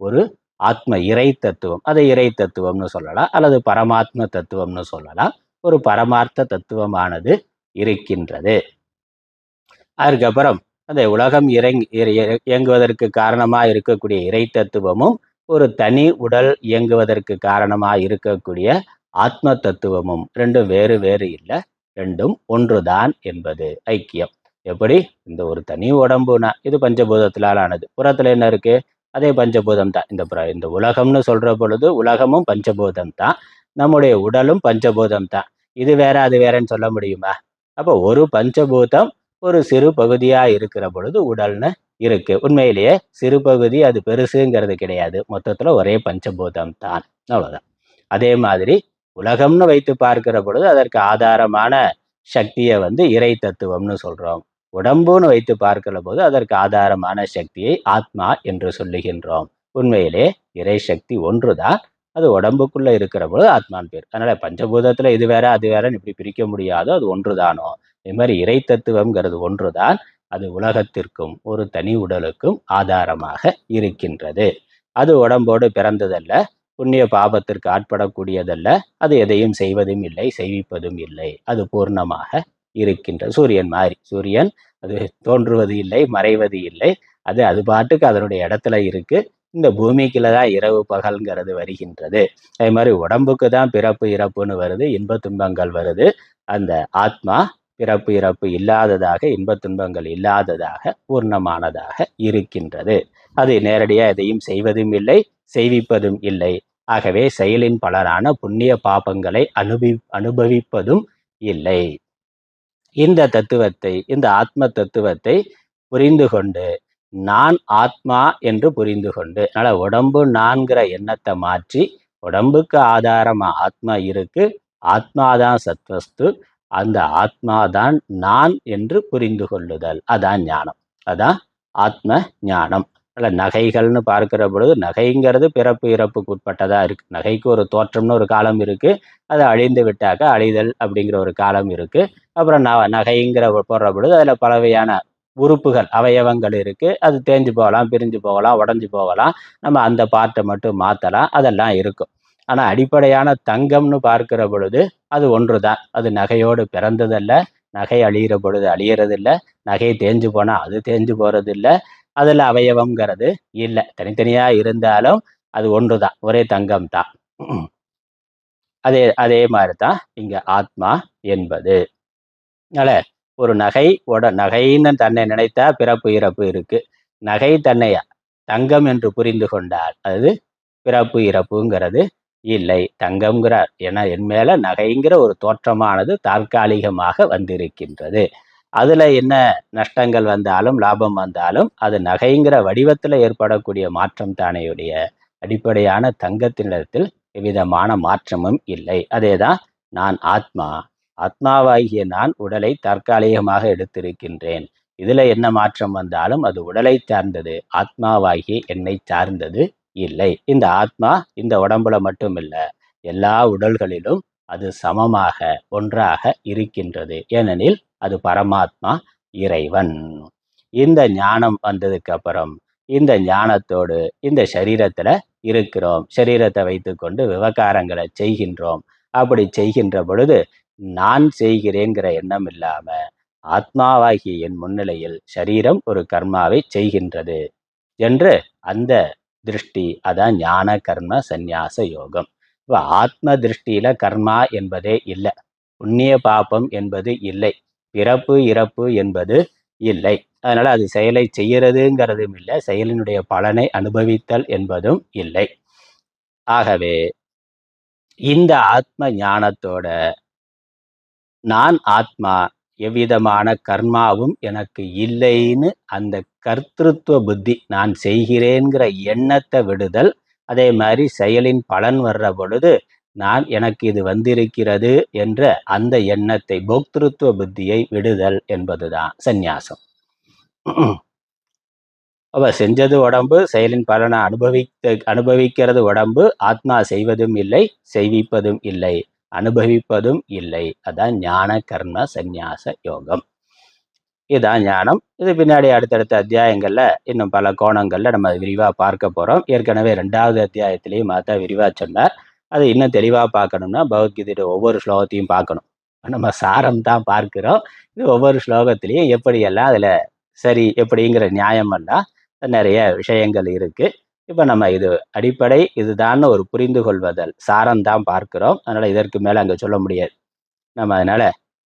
ஒரு ஆத்ம இறை தத்துவம், அதை இறை தத்துவம்னு சொல்லலாம், அல்லது பரமாத்ம தத்துவம்னு சொல்லலாம். ஒரு பரமார்த்த தத்துவமானது இருக்கின்றது. அதுக்கப்புறம் அந்த உலகம் இயங்குவதற்கு காரணமாக இருக்கக்கூடிய இறை தத்துவமும், ஒரு தனி உடல் இயங்குவதற்கு காரணமாக இருக்கக்கூடிய ஆத்ம தத்துவமும் ரெண்டும் வேறு வேறு இல்லை, ரெண்டும் ஒன்றுதான் என்பது ஐக்கியம். எப்படி? இந்த ஒரு தனி உடம்புனா இது பஞ்சபூதத்திலால் ஆனது, புறத்துல என்ன இருக்கு? அதே பஞ்சபூதம் தான். இந்த உலகம்னு சொல்ற பொழுது உலகமும் பஞ்சபூதம் தான், நம்முடைய உடலும் பஞ்சபூதம் தான். இது வேற அது வேறன்னு சொல்ல முடியுமா? அப்போ ஒரு பஞ்சபூதம் ஒரு சிறு பகுதியா இருக்கிற பொழுது உடல்னு இருக்கு. உண்மையிலேயே சிறு பகுதி அது பெருசுங்கிறது கிடையாது, மொத்தத்துல ஒரே பஞ்சபூதம் தான், அவ்வளவுதான். அதே மாதிரி உலகம்னு வைத்து பார்க்கிற பொழுது அதற்கு ஆதாரமான சக்தியை இறை தத்துவம்னு சொல்றோம். உடம்புன்னு வைத்து பார்க்கிற போது அதற்கு ஆதாரமான சக்தியை ஆத்மா என்று சொல்லுகின்றோம். உண்மையிலே இறை சக்தி ஒன்றுதான், அது உடம்புக்குள்ள இருக்கிற பொழுது ஆத்மான் பேர். அதனால பஞ்சபூதத்துல இது வேற அது வேறன்னு இப்படி பிரிக்க முடியாதோ, அது ஒன்றுதானோ. இது மாதிரி இறை தத்துவம்ங்கிறது ஒன்றுதான், அது உலகத்திற்கும் ஒரு தனி உடலுக்கும் ஆதாரமாக இருக்கின்றது. அது உடம்போடு பிறந்ததல்ல, புண்ணிய பாபத்திற்கு ஆட்படக்கூடியதல்ல, அது எதையும் செய்வதும் இல்லை செய்விப்பதும் இல்லை, அது பூர்ணமாக இருக்கின்ற சூரியன் மாதிரி. சூரியன் அது தோன்றுவது இல்லை மறைவது இல்லை, அது அது பாட்டுக்கு அதனுடைய இடத்துல இருக்கு. இந்த பூமிக்குள்ள தான் இரவு பகல்ங்கிறது வருகின்றது. அதே மாதிரி உடம்புக்கு தான் பிறப்பு இறப்புன்னு வருது, இன்ப துன்பங்கள் வருது. அந்த ஆத்மா பிறப்பு இறப்பு இல்லாததாக, இன்பத் துன்பங்கள் இல்லாததாக, பூர்ணமானதாக இருக்கின்றது. அது நேரடியாக எதையும் செய்வதும் இல்லை, செய்விப்பதும் இல்லை. ஆகவே செயலின் பலரான புண்ணிய பாபங்களை அனுபவிப்பதும் இல்லை. இந்த தத்துவத்தை, இந்த ஆத்ம தத்துவத்தை புரிந்து கொண்டு நான் ஆத்மா என்று புரிந்து கொண்டு, அதனால உடம்பு நான்கிற எண்ணத்தை மாற்றி, உடம்புக்கு ஆதாரமா ஆத்மா இருக்கு, ஆத்மாதான் சத்வஸ்து, அந்த ஆத்மாதான் நான் என்று புரிந்து கொள்ளுதல், அதான் ஞானம். அதான் ஆத்ம ஞானம். நகைகள்னு பார்க்கிற பொழுது நகைங்கிறது பிறப்பு இறப்புக்கு உட்பட்டதா இருக்கு. நகைக்கு ஒரு தோற்றம்னு ஒரு காலம் இருக்கு, அது அழிந்து விட்டாக்க அழிதல் அப்படிங்கிற ஒரு காலம் இருக்கு. அப்புறம் நகைங்கிற போடுற பொழுது அதுல பலவையான உறுப்புகள், அவயவங்கள் இருக்கு. அது தேஞ்சு போகலாம், பிரிஞ்சு போகலாம், உடஞ்சி போகலாம். நம்ம அந்த பார்ட்டை மட்டும் மாற்றலாம், அதெல்லாம் இருக்கும். ஆனால் அடிப்படையான தங்கம்னு பார்க்கிற பொழுது அது ஒன்று தான். அது நகையோடு பிறந்ததல்ல, நகை அழிகிற பொழுது அழியறதில்ல, நகை தேஞ்சு போனால் அது தேஞ்சு போகிறது இல்லை, அதில் அவயவங்கிறது இல்லை. தனித்தனியாக இருந்தாலும் அது ஒன்று தான், ஒரே தங்கம் தான். அதே மாதிரி தான் இங்கே ஆத்மா என்பது. அதனால ஒரு நகைன்னு தன்னை நினைத்தா பிறப்பு இறப்பு இருக்கு. நகை தன்னை தங்கம் என்று புரிந்து கொண்டால் அது பிறப்பு இறப்புங்கிறது இல்லை. தங்கம்ங்கிறார் ஏன்னா என் மேல நகைங்கிற ஒரு தோற்றமானது தற்காலிகமாக வந்திருக்கின்றது. அதுல என்ன நஷ்டங்கள் வந்தாலும் லாபம் வந்தாலும் அது நகைங்கிற வடிவத்துல ஏற்படக்கூடிய மாற்றம் தானேயுடைய அடிப்படையான தங்கத்தினிடத்தில் எவ்விதமான மாற்றமும் இல்லை. அதேதான் நான் ஆத்மா. ஆத்மாவாகிய நான் உடலை தற்காலிகமாக எடுத்திருக்கின்றேன். இதுல என்ன மாற்றம் வந்தாலும் அது உடலை சார்ந்தது, ஆத்மாவாகிய என்னை சார்ந்தது இல்லை. இந்த ஆத்மா இந்த உடம்புல மட்டும் இல்லை, எல்லா உடல்களிலும் அது சமமாக ஒன்றாக இருக்கின்றது. ஏனெனில் அது பரமாத்மா, இறைவன். இந்த ஞானம் வந்ததுக்கு அப்புறம் இந்த ஞானத்தோடு இந்த சரீரத்துல இருக்கிறோம். சரீரத்தை வைத்துக்கொண்டு விவகாரங்களை செய்கின்றோம். அப்படி செய்கின்ற பொழுது நான் செய்கிறேங்கிற எண்ணம் இல்லாம ஆத்மாவாகிய என் முன்னிலையில் சரீரம் ஒரு கர்மாவை செய்கின்றது என்று அந்த திருஷ்டி, அதான் ஞான கர்ம சந்நியாச யோகம். இப்போ ஆத்ம திருஷ்டியில கர்மா என்பதே இல்லை, புண்ணிய பாபம் என்பது இல்லை, பிறப்பு இறப்பு என்பது இல்லை. அதனால அது செயலை செய்யறதுங்கிறதும் இல்லை, செயலினுடைய பலனை அனுபவித்தல் என்பதும் இல்லை. ஆகவே இந்த ஆத்ம ஞானத்தோட நான் ஆத்மா, எவ்விதமான கர்மாவும் எனக்கு இல்லைன்னு அந்த கர்த்திருவ புத்தி, நான் செய்கிறேங்கிற எண்ணத்தை விடுதல். அதே மாதிரி செயலின் பலன் வர்ற பொழுது நான் எனக்கு இது வந்திருக்கிறது என்ற அந்த எண்ணத்தை, போக்திருத்துவ புத்தியை விடுதல் என்பதுதான் சந்நியாசம். அவ செஞ்சது உடம்பு, செயலின் பலனை அனுபவிக்கிறது உடம்பு. ஆத்மா செய்வதும் இல்லை, செய்விப்பதும் இல்லை, அனுபவிப்பதும் இல்லை. அதான் ஞான கர்ம சந்நியாச யோகம். இதுதான் ஞானம். இது பின்னாடி அடுத்தடுத்த அத்தியாயங்கள்ல இன்னும் பல கோணங்கள்ல நம்ம விரிவா பார்க்க போறோம். ஏற்கனவே 2வது அத்தியாயத்திலையும் அதை விரிவா சொன்னார். அது இன்னும் தெளிவா பார்க்கணும்னா பகவத்கீதையோட ஒவ்வொரு ஸ்லோகத்தையும் பார்க்கணும். நம்ம சாரம் தான் பார்க்கிறோம். இது ஒவ்வொரு ஸ்லோகத்திலையும் எப்படியெல்லாம் அதுல சரி எப்படிங்கிற நியாயமெல்லாம் நிறைய விஷயங்கள் இருக்கு. இப்ப நம்ம இது அடிப்படை இதுதான் ஒரு புரிந்து கொள்வதல் சாரம்தான் பார்க்கிறோம். அதனால இதற்கு மேல அங்க சொல்ல முடியாது நம்ம. அதனால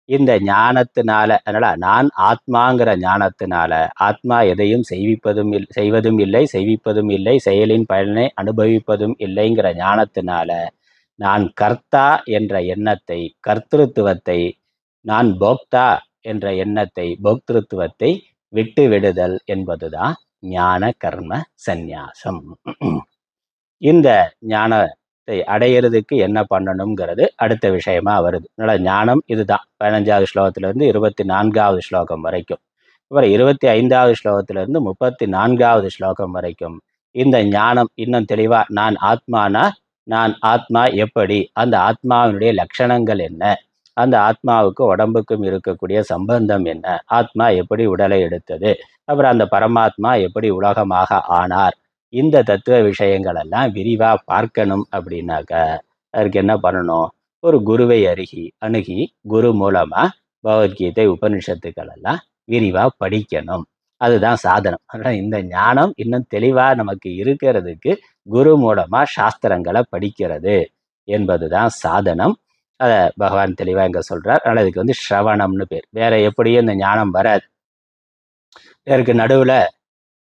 இந்த ஞானத்தினால, அதனால நான் ஆத்மாங்கிற ஞானத்தினால, ஆத்மா எதையும் செய்வதும் இல்லை, செய்விப்பதும் இல்லை, செயலின் பலனை அனுபவிப்பதும் இல்லைங்கிற ஞானத்தினால நான் கர்த்தா என்ற எண்ணத்தை, கர்த்திருவத்தை, நான் போக்தா என்ற எண்ணத்தை, போக்திருத்துவத்தை விட்டு விடுதல் என்பதுதான் ஞான கர்ம சந்நியாசம். இந்த ஞானத்தை அடையிறதுக்கு என்ன பண்ணணுங்கிறது அடுத்த விஷயமா வருது. அதனால ஞானம் இதுதான் 15வது ஸ்லோகத்திலிருந்து 24வது ஸ்லோகம் வரைக்கும். அப்புறம் 25வது ஸ்லோகத்திலிருந்து 34வது ஸ்லோகம் வரைக்கும் இந்த ஞானம் இன்னும் தெளிவா, நான் ஆத்மானா நான் ஆத்மா எப்படி, அந்த ஆத்மாவினுடைய லட்சணங்கள் என்ன, அந்த ஆத்மாவுக்கு உடம்புக்கும் இருக்கக்கூடிய சம்பந்தம் என்ன, ஆத்மா எப்படி உடலை எடுத்தது, அப்புறம் அந்த பரமாத்மா எப்படி உலகமாக ஆனார், இந்த தத்துவ விஷயங்கள் எல்லாம் விரிவா பார்க்கணும். அப்படின்னாக்க அதற்கு என்ன பண்ணணும்? ஒரு குருவை அணுகி குரு மூலமா பகவத்கீதை உபனிஷத்துக்கள் எல்லாம் விரிவா படிக்கணும். அதுதான் சாதனம். அதனால இந்த ஞானம் இன்னும் தெளிவா நமக்கு இருக்கிறதுக்கு குரு மூலமா சாஸ்திரங்களை படிக்கிறது என்பதுதான் சாதனம். அதை பகவான் தெளிவாக இங்கே சொல்கிறார். அதனால் இதுக்கு வந்து ஸ்ரவணம்னு பேர். வேற எப்படியும் இந்த ஞானம் வராது. இதற்கு நடுவில்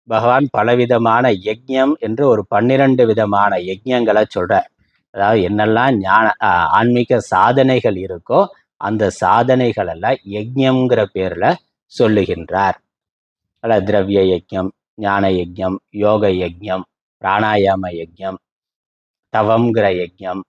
பகவான் பலவிதமான யஜ்ஞம் என்று ஒரு 12 விதமான யஜ்ஞங்களை சொல்கிறார். அதாவது என்னெல்லாம் ஆன்மீக சாதனைகள் இருக்கோ அந்த சாதனைகள் எல்லாம் யஜ்ஞம்ங்கிற பேரில் சொல்லுகின்றார். அதில் திரவிய யஜ்ஞம், ஞான யஜ்ஞம், யோக யஜ்ஞம், பிராணாயாம யஜ்ஞம், தவம்ங்கிற யஜ்ஞம்,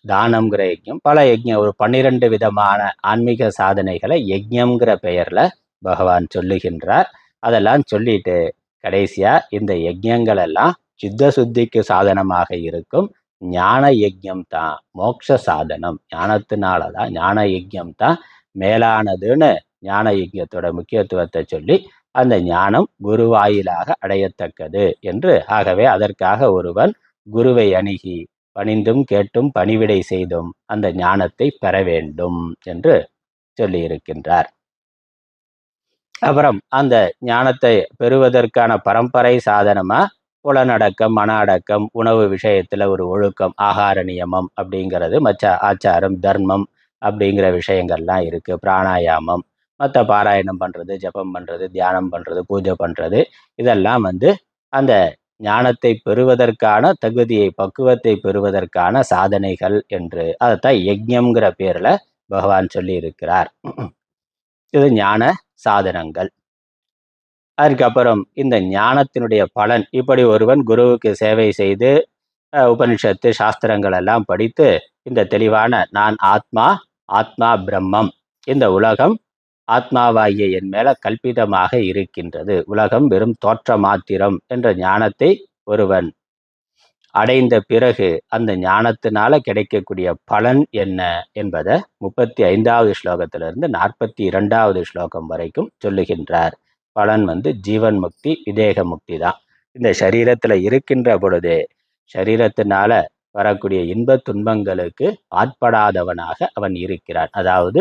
தானம்ங்கிற யஜ்ஞம், பல யஜ்ஞம், ஒரு 12 விதமான ஆன்மீக சாதனைகளை யஜ்ஞம்ங்கிற பெயர்ல பகவான் சொல்லுகின்றார். அதெல்லாம் சொல்லிட்டு கடைசியா இந்த யஜ்ஞங்கள் எல்லாம் சித்த சுத்திக்கு சாதனமாக இருக்கும் ஞான யஜ்ஞம் தான் மோட்ச சாதனம். ஞானத்தினாலதான் ஞான யஜ்ஞம் தான் மேலானதுன்னு ஞான யஜ்ஞத்தோட முக்கியத்துவத்தை சொல்லி அந்த ஞானம் குரு வாயிலாக அடையத்தக்கது என்று, ஆகவே அதற்காக ஒருவன் குருவை அணுகி பணிந்தும் கேட்டும் பணிவிடை செய்தும் அந்த ஞானத்தை பெற வேண்டும் என்று சொல்லியிருக்கின்றார். அப்புறம் அந்த ஞானத்தை பெறுவதற்கான பரம்பரை சாதனமா புலனடக்கம், மன அடக்கம், உணவு விஷயத்துல ஒரு ஒழுக்கம், ஆகார நியமம் அப்படிங்கிறது, மற்ற ஆச்சாரம், தர்மம் அப்படிங்கிற விஷயங்கள்லாம் இருக்கு. பிராணாயாமம், மற்ற பாராயணம் பண்றது, ஜபம் பண்றது, தியானம் பண்றது, பூஜை பண்றது, இதெல்லாம் வந்து அந்த ஞானத்தை பெறுவதற்கான தகுதியை, பக்குவத்தை பெறுவதற்கான சாதனைகள் என்று அதைத்தான் யஜ்ஞம்ங்கிற பேர்ல பகவான் சொல்லி இருக்கிறார். இது ஞான சாதனங்கள். அதுக்கப்புறம் இந்த ஞானத்தினுடைய பலன், இப்படி ஒருவன் குருவுக்கு சேவை செய்து உபனிஷத்து சாஸ்திரங்கள் எல்லாம் படித்து இந்த தெளிவான நான் ஆத்மா, ஆத்மா பிரம்மம், இந்த உலகம் ஆத்மாவாகிய என் மேல கல்பிதமாக இருக்கின்றது, உலகம் வெறும் தோற்ற மாத்திரம் என்ற ஞானத்தை ஒருவன் அடைந்த பிறகு அந்த ஞானத்தினால கிடைக்கக்கூடிய பலன் என்ன என்பதை 35வது ஸ்லோகத்திலிருந்து 42வது ஸ்லோகம் வரைக்கும் சொல்லுகின்றார். பலன் வந்து ஜீவன் முக்தி, விதேக முக்தி தான். இந்த சரீரத்துல இருக்கின்ற பொழுதே சரீரத்தினால வரக்கூடிய இன்ப துன்பங்களுக்கு ஆட்படாதவனாக அவன் இருக்கிறான். அதாவது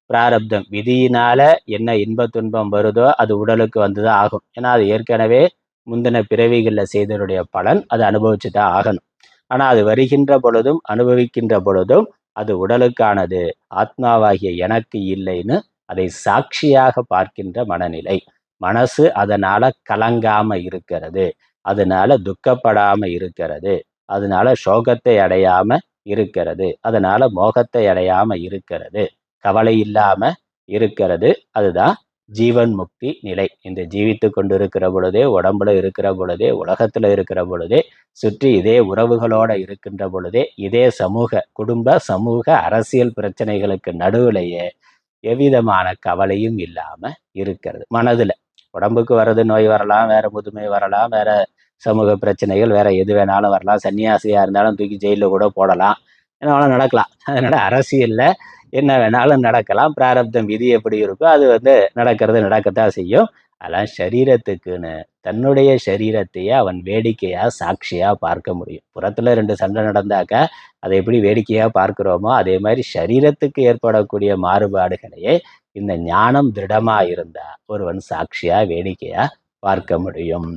பிராரப்தம், விதியினால என்ன இன்ப துன்பம் வருதோ அது உடலுக்கு வந்துதான் ஆகும். ஏன்னா அது ஏற்கனவே முந்தின பிறவிகளில் செய்தனுடைய பலன், அதை அனுபவிச்சு தான் ஆகணும். ஆனால் அது வருகின்ற பொழுதும் அனுபவிக்கின்ற பொழுதும் அது உடலுக்கானது, ஆத்மாவாகிய எனக்கு இல்லைன்னு அதை சாட்சியாக பார்க்கின்ற மனநிலை. மனசு அதனால கலங்காம இருக்கிறது, அதனால துக்கப்படாம இருக்கிறது, அதனால சோகத்தை அடையாம இருக்கிறது, அதனால மோகத்தை அடையாம இருக்கிறது, கவலை இல்லாம இருக்கிறது. அதுதான் ஜீவன் முக்தி நிலை. இந்த ஜீவித்து கொண்டிருக்கிற பொழுதே, உடம்புல இருக்கிற பொழுதே, உலகத்துல இருக்கிற பொழுதே, சுற்றி இதே உறவுகளோட இருக்கின்ற பொழுதே, இதே சமூக, குடும்ப, சமூக, அரசியல் பிரச்சனைகளுக்கு நடுவுலையே எவ்விதமான கவலையும் இல்லாம இருக்கிறது. மனதுல உடம்புக்கு வர்றது நோய் வரலாம், வேற முதுமை வரலாம், வேற சமூக பிரச்சனைகள் வேற எது வேணாலும் வரலாம், சன்னியாசியா இருந்தாலும் தூக்கி ஜெயில கூட போடலாம், என்ன வேணாலும் நடக்கலாம். அதனால அரசியல்ல என்ன வேணாலும் நடக்கலாம். பிராரப்தம் விதி எப்படி இருக்கோ அது வந்து நடக்கிறது நடக்கத்தான் செய்யும். அதெல்லாம் சரீரத்துக்குன்னு தன்னுடைய சரீரத்தையே அவன் வேடிக்கையா சாட்சியா பார்க்க முடியும். புறத்துல 2 சண்டை நடந்தாக்கா அதை எப்படி வேடிக்கையா பார்க்கிறோமோ அதே மாதிரி சரீரத்துக்கு ஏற்படக்கூடிய மாறுபாடுகளையே இந்த ஞானம் திருடமா இருந்தா ஒருவன் சாட்சியா வேடிக்கையா பார்க்க முடியும்.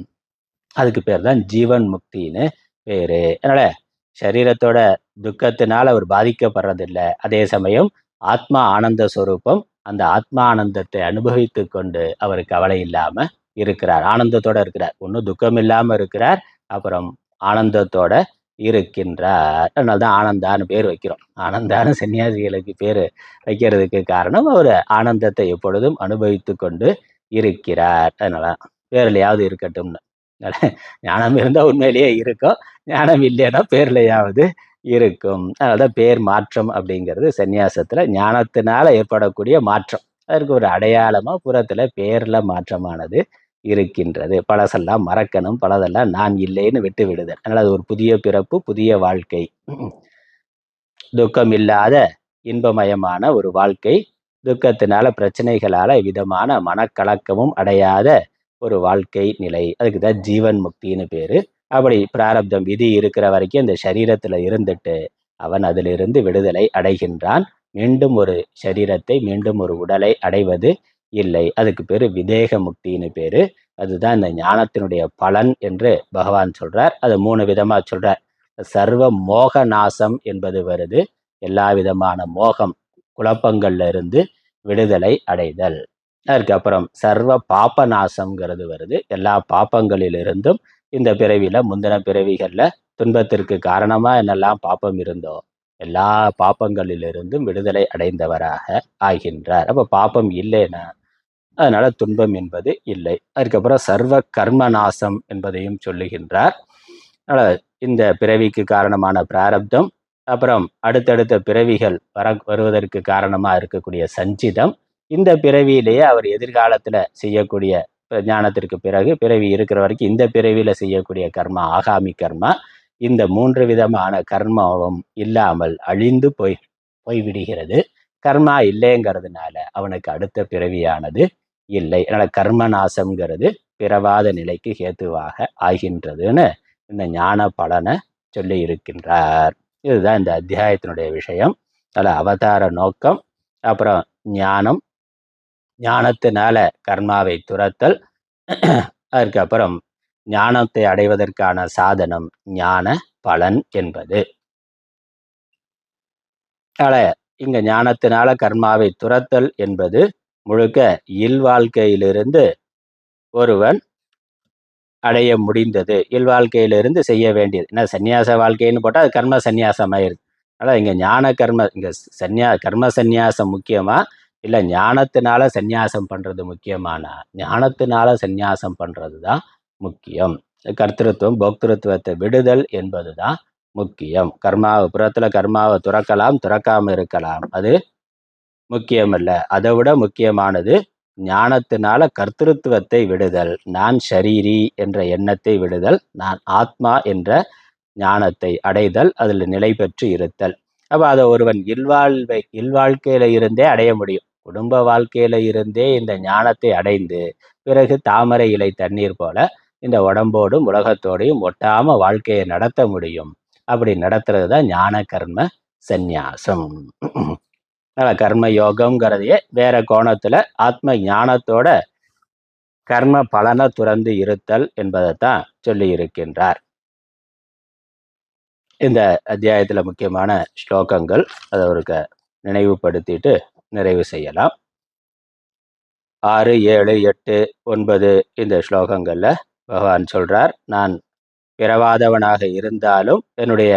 அதுக்கு பேர் தான் ஜீவன் முக்தின்னு பேரு. அதனால சரீரத்தோட துக்கத்தினால் அவர் பாதிக்கப்படுறதில்லை. அதே சமயம் ஆத்மா ஆனந்த ஸ்வரூபம், அந்த ஆத்மா ஆனந்தத்தை அனுபவித்து கொண்டு அவர் கவலை இல்லாம இருக்கிறார், ஆனந்தத்தோட இருக்கிறார். ஒன்றும் துக்கம் இல்லாம இருக்கிறார், அப்புறம் ஆனந்தத்தோட இருக்கின்றார். அதனால்தான் ஆனந்தான்னு பேர் வைக்கிறோம். ஆனந்தான சன்னியாசிகளுக்கு பேர் வைக்கிறதுக்கு காரணம் அவர் ஆனந்தத்தை எப்பொழுதும் அனுபவித்து கொண்டு இருக்கிறார். அதனால பேர்லையாவது இருக்கட்டும்னு. ஞானம் இருந்தால் உண்மையிலேயே இருக்கும், ஞானம் இல்லைன்னா பேர்லையாவது இருக்கும். அதனால்தான் பேர் மாற்றம் அப்படிங்கிறது சன்னியாசத்துல ஞானத்தினால ஏற்படக்கூடிய மாற்றம். அதற்கு ஒரு அடையாளமா புறத்துல பேர்ல மாற்றமானது இருக்கின்றது. பழசெல்லாம் மறக்கணும், பலதெல்லாம் நான் இல்லைன்னு விட்டு விடுதல். அதனால அது ஒரு புதிய பிறப்பு, புதிய வாழ்க்கை, துக்கம் இல்லாத இன்பமயமான ஒரு வாழ்க்கை, துக்கத்தினால பிரச்சனைகளால விதமான மனக்கலக்கமும் அடையாத ஒரு வாழ்க்கை நிலை. அதுக்கு தான் ஜீவன் முக்தின்னு பேரு. அப்படி பிராரப்தம் விதி இருக்கிற வரைக்கும் இந்த சரீரத்துல இருந்துட்டு அவன் அதிலிருந்து விடுதலை அடைகின்றான். மீண்டும் ஒரு சரீரத்தை, மீண்டும் ஒரு உடலை அடைவது இல்லை. அதுக்கு பேரு விதேக முக்தின்னு பேரு. அதுதான் இந்த ஞானத்தினுடைய பலன் என்று பகவான் சொல்றார். அது 3 விதமா சொல்றார். சர்வ மோக நாசம் என்பது வருது, எல்லா விதமான மோகம் குழப்பங்கள்ல இருந்து விடுதலை அடைதல். அதுக்கப்புறம் சர்வ பாப நாசம்ங்கிறது வருது. எல்லா பாப்பங்களிலிருந்தும் இந்த பிறவியில முந்தின பிறவிகள்ல துன்பத்திற்கு காரணமா என்னெல்லாம் பாப்பம் இருந்தோ எல்லா பாப்பங்களிலிருந்தும் விடுதலை அடைந்தவராக ஆகின்றார். அப்ப பாப்பம் இல்லைன்னா அதனால துன்பம் என்பது இல்லை. அதுக்கப்புறம் சர்வ கர்ம நாசம் என்பதையும் சொல்லுகின்றார். அதனால இந்த பிறவிக்கு காரணமான பிராரப்தம், அப்புறம் அடுத்தடுத்த பிறவிகள் வருவதற்கு காரணமா இருக்கக்கூடிய சஞ்சிதம், இந்த பிறவியிலேயே அவர் எதிர்காலத்துல செய்யக்கூடிய ஞானத்திற்கு பிறகு பிறவி இருக்கிற வரைக்கும் இந்த பிறவியில செய்யக்கூடிய கர்மா ஆகாமி கர்மா, இந்த 3 விதமான கர்மாவும் இல்லாமல் அழிந்து போய்விடுகிறது. கர்மா இல்லைங்கிறதுனால அவனுக்கு அடுத்த பிறவியானது இல்லை. அதனால கர்ம நாசம்ங்கிறது பிறவாத நிலைக்கு ஹேத்துவாக ஆகின்றதுன்னு இந்த ஞான பலனை சொல்லி இருக்கின்றார். இதுதான் இந்த அத்தியாயத்தினுடைய விஷயம். அதில் அவதார நோக்கம், அப்புறம் ஞானம், ஞானத்தினால கர்மாவை துரத்தல், அதுக்கப்புறம் ஞானத்தை அடைவதற்கான சாதனம் ஞான பலன் என்பது. இங்க ஞானத்தினால கர்மாவை துரத்தல் என்பது முழுக்க இல்வாழ்க்கையிலிருந்து ஒருவன் அடைய முடிந்தது, இல்வாழ்க்கையிலிருந்து செய்ய வேண்டியது. ஏன்னா சந்நியாச வாழ்க்கைன்னு போட்டால் அது கர்ம சந்நியாசம் ஆயிடுது. அதனால் இங்கே ஞான கர்ம இங்கே கர்ம சந்நியாசம் முக்கியமா இல்லை ஞானத்தினால சந்நியாசம் பண்ணுறது முக்கியமானா ஞானத்தினால சந்நியாசம் பண்ணுறது தான் முக்கியம். கர்த்திருவம் போக்திருத்துவத்தை விடுதல் என்பது தான் முக்கியம். புறத்தில் கர்மாவை துறக்கலாம், துறக்காமல் இருக்கலாம், அது முக்கியமல்ல. அதை விட முக்கியமானது ஞானத்தினால கர்த்திருவத்தை விடுதல், நான் ஷரீரி என்ற எண்ணத்தை விடுதல், நான் ஆத்மா என்ற ஞானத்தை அடைதல், அதில் நிலை பெற்று இருத்தல். அப்போ அதை ஒருவன் இல்வாழ்க்கையில இருந்தே அடைய முடியும். குடும்ப வாழ்க்கையில இருந்தே இந்த ஞானத்தை அடைந்து பிறகு தாமரை இலை தண்ணீர் போல இந்த உடம்போடும் உலகத்தோடையும் ஒட்டாம வாழ்க்கையை நடத்த முடியும். அப்படி நடத்துறது தான் ஞான கர்ம சந்நியாசம். கர்ம யோகம்ங்கிறதையே வேற கோணத்துல ஆத்ம ஞானத்தோட கர்ம பலனை துறந்து இருத்தல் என்பதைத்தான் சொல்லி இருக்கின்றார். இந்த அத்தியாயத்துல முக்கியமான ஸ்லோகங்கள் அதை அவருக்கு நினைவுபடுத்திட்டு நிறைவு செய்யலாம். 6, 7, 8, 9 இந்த ஸ்லோகங்கள்ல பகவான் சொல்றார், நான் பிறவாதவனாக இருந்தாலும் என்னுடைய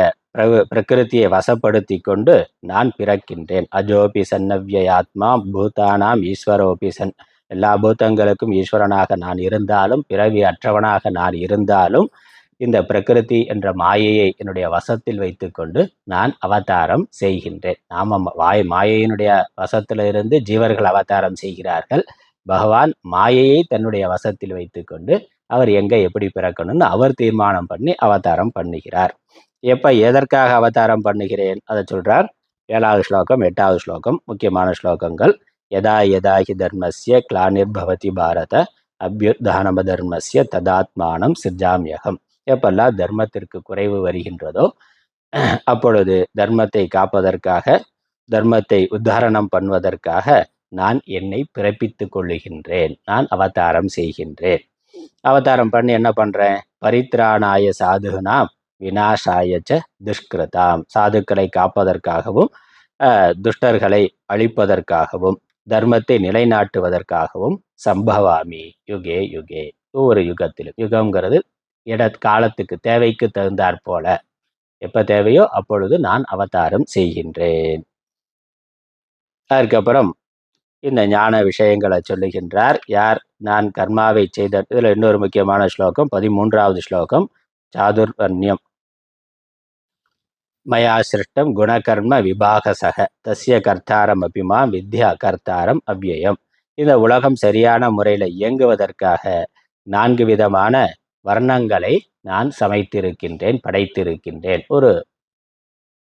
பிரகிருத்தியை வசப்படுத்தி கொண்டு நான் பிறக்கின்றேன். அஜோபி சன்னவ்ய ஆத்மா பூதானாம் ஈஸ்வரோபி சன், எல்லா பூதங்களுக்கும் ஈஸ்வரனாக நான் இருந்தாலும் பிறவி அற்றவனாக நான் இருந்தாலும் இந்த பிரகிருதி என்ற மாயையை என்னுடைய வசத்தில் வைத்துக்கொண்டு நான் அவதாரம் செய்கின்றேன். மாயையினுடைய வசத்திலிருந்து ஜீவர்கள் அவதாரம் செய்கிறார்கள். பகவான் மாயையை தன்னுடைய வசத்தில் வைத்துக்கொண்டு அவர் எங்க எப்படி பிறக்கணும்னு அவர் தீர்மானம் பண்ணி அவதாரம் பண்ணுகிறார். எப்ப எதற்காக அவதாரம் பண்ணுகிறேன் அதை சொல்றார். 7வது ஸ்லோகம் 8வது ஸ்லோகம் முக்கியமான ஸ்லோகங்கள். யதா யதாஹி தர்மஸ்ய கிளானிர்பவதி பாரத அபியுத்தானம தர்மஸ்ய ததாத்மானம் சிர்ஜாமியகம். எப்பெல்லாம் தர்மத்திற்கு குறைவு வருகின்றதோ அப்பொழுது தர்மத்தை காப்பதற்காக, தர்மத்தை உத்தாரணம் பண்ணுவதற்காக நான் என்னை பிறப்பித்துக் கொள்ளுகின்றேன், நான் அவதாரம் செய்கின்றேன். அவதாரம் பண்ணி என்ன பண்றேன்? பரித்ராணாய சாதுனாம் விநாசாயச்ச துஷ்கிருதாம், சாதுக்களை காப்பதற்காகவும் துஷ்டர்களை அழிப்பதற்காகவும் தர்மத்தை நிலைநாட்டுவதற்காகவும் சம்பவாமி யுகே யுகே, ஒவ்வொரு யுகத்திலும், யுகம்ங்கிறது காலத்துக்கு தேவைக்கு தகுந்தாற் போல எப்ப தேவையோ அப்பொழுது நான் அவதாரம் செய்கின்றேன். அதுக்கப்புறம் இந்த ஞான விஷயங்களை சொல்லுகின்றார். யார்? நான் கர்மாவை செய்த. இதுல இன்னொரு முக்கியமான ஸ்லோகம் 13வது ஸ்லோகம். சாதுர்வர்ணியம் மயா சிருஷ்டம் குணகர்ம விபாகசக தஸ்ய கர்த்தாரம் அபிமா வித்யா கர்த்தாரம் அவ்யயம். இந்த உலகம் சரியான முறையில் இயங்குவதற்காக 4 விதமான வர்ணங்களை நான் சமைத்திருக்கின்றேன், படைத்திருக்கின்றேன். ஒரு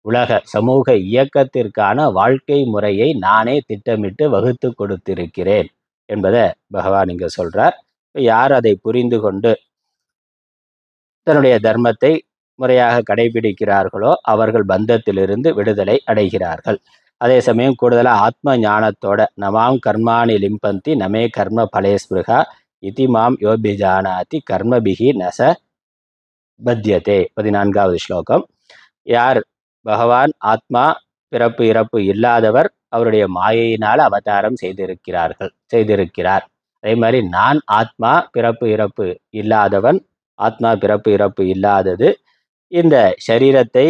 உலக சமூக இயக்கத்திற்கான வாழ்க்கை முறையை நானே திட்டமிட்டு வகுத்து கொடுத்திருக்கிறேன் என்பதை பகவான் இங்க சொல்றார். யார் அதை புரிந்து கொண்டு தன்னுடைய தர்மத்தை முறையாக கடைபிடிக்கிறார்களோ அவர்கள் பந்தத்திலிருந்து விடுதலை அடைகிறார்கள். அதே சமயம் கூடுதலாக ஆத்ம ஞானத்தோட நமாம் கர்மாணி லிம்பந்தி நமே கர்ம பலேஸ்பிருகா இதிமாம் யோபிஜானாதி கர்மபிகி நச பத்தியதே. 14வது ஸ்லோகம். யார் பகவான் ஆத்மா பிறப்பு இறப்பு இல்லாதவர் அவருடைய மாயையினால் அவதாரம் செய்திருக்கிறார். அதே மாதிரி நான் ஆத்மா, பிறப்பு இறப்பு இல்லாதவன், ஆத்மா பிறப்பு இறப்பு இல்லாதது. இந்த சரீரத்தை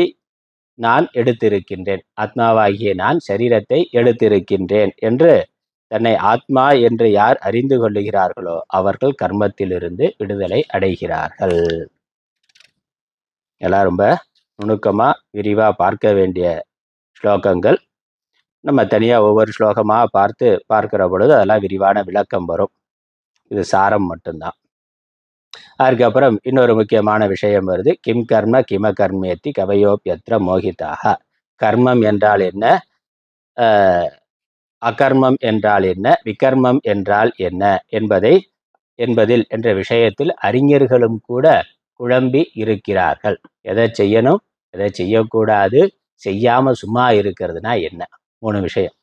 நான் எடுத்திருக்கின்றேன், ஆத்மாவாகிய நான் சரீரத்தை எடுத்திருக்கின்றேன் என்று தன்னை ஆத்மா என்று யார் அறிந்து கொள்ளுகிறார்களோ அவர்கள் கர்மத்திலிருந்து விடுதலை அடைகிறார்கள். எல்லாம் ரொம்ப நுணுக்கமா விரிவா பார்க்க வேண்டிய ஸ்லோகங்கள். நம்ம தனியா ஒவ்வொரு ஸ்லோகமா பார்க்கிற பொழுது அதெல்லாம் விரிவான விளக்கம் வரும். இது சாரம் மட்டும்தான். அதுக்கப்புறம் இன்னொரு முக்கியமான விஷயம் வருது. கிம் கர்ம கிம கர்மேத்தி கவயோப்யத்ர மோகிதாக. கர்மம் என்றால் என்ன, அகர்மம் என்றால் என்ன, விகர்மம் என்றால் என்ன என்பதில் என்ற விஷயத்தில் அறிஞர்களும் கூட குழம்பி இருக்கிறார்கள். எதை செய்யணும், எதை செய்யக்கூடாது, செய்யாம சும்மா இருக்கிறதுனா என்ன, 3 விஷயம்.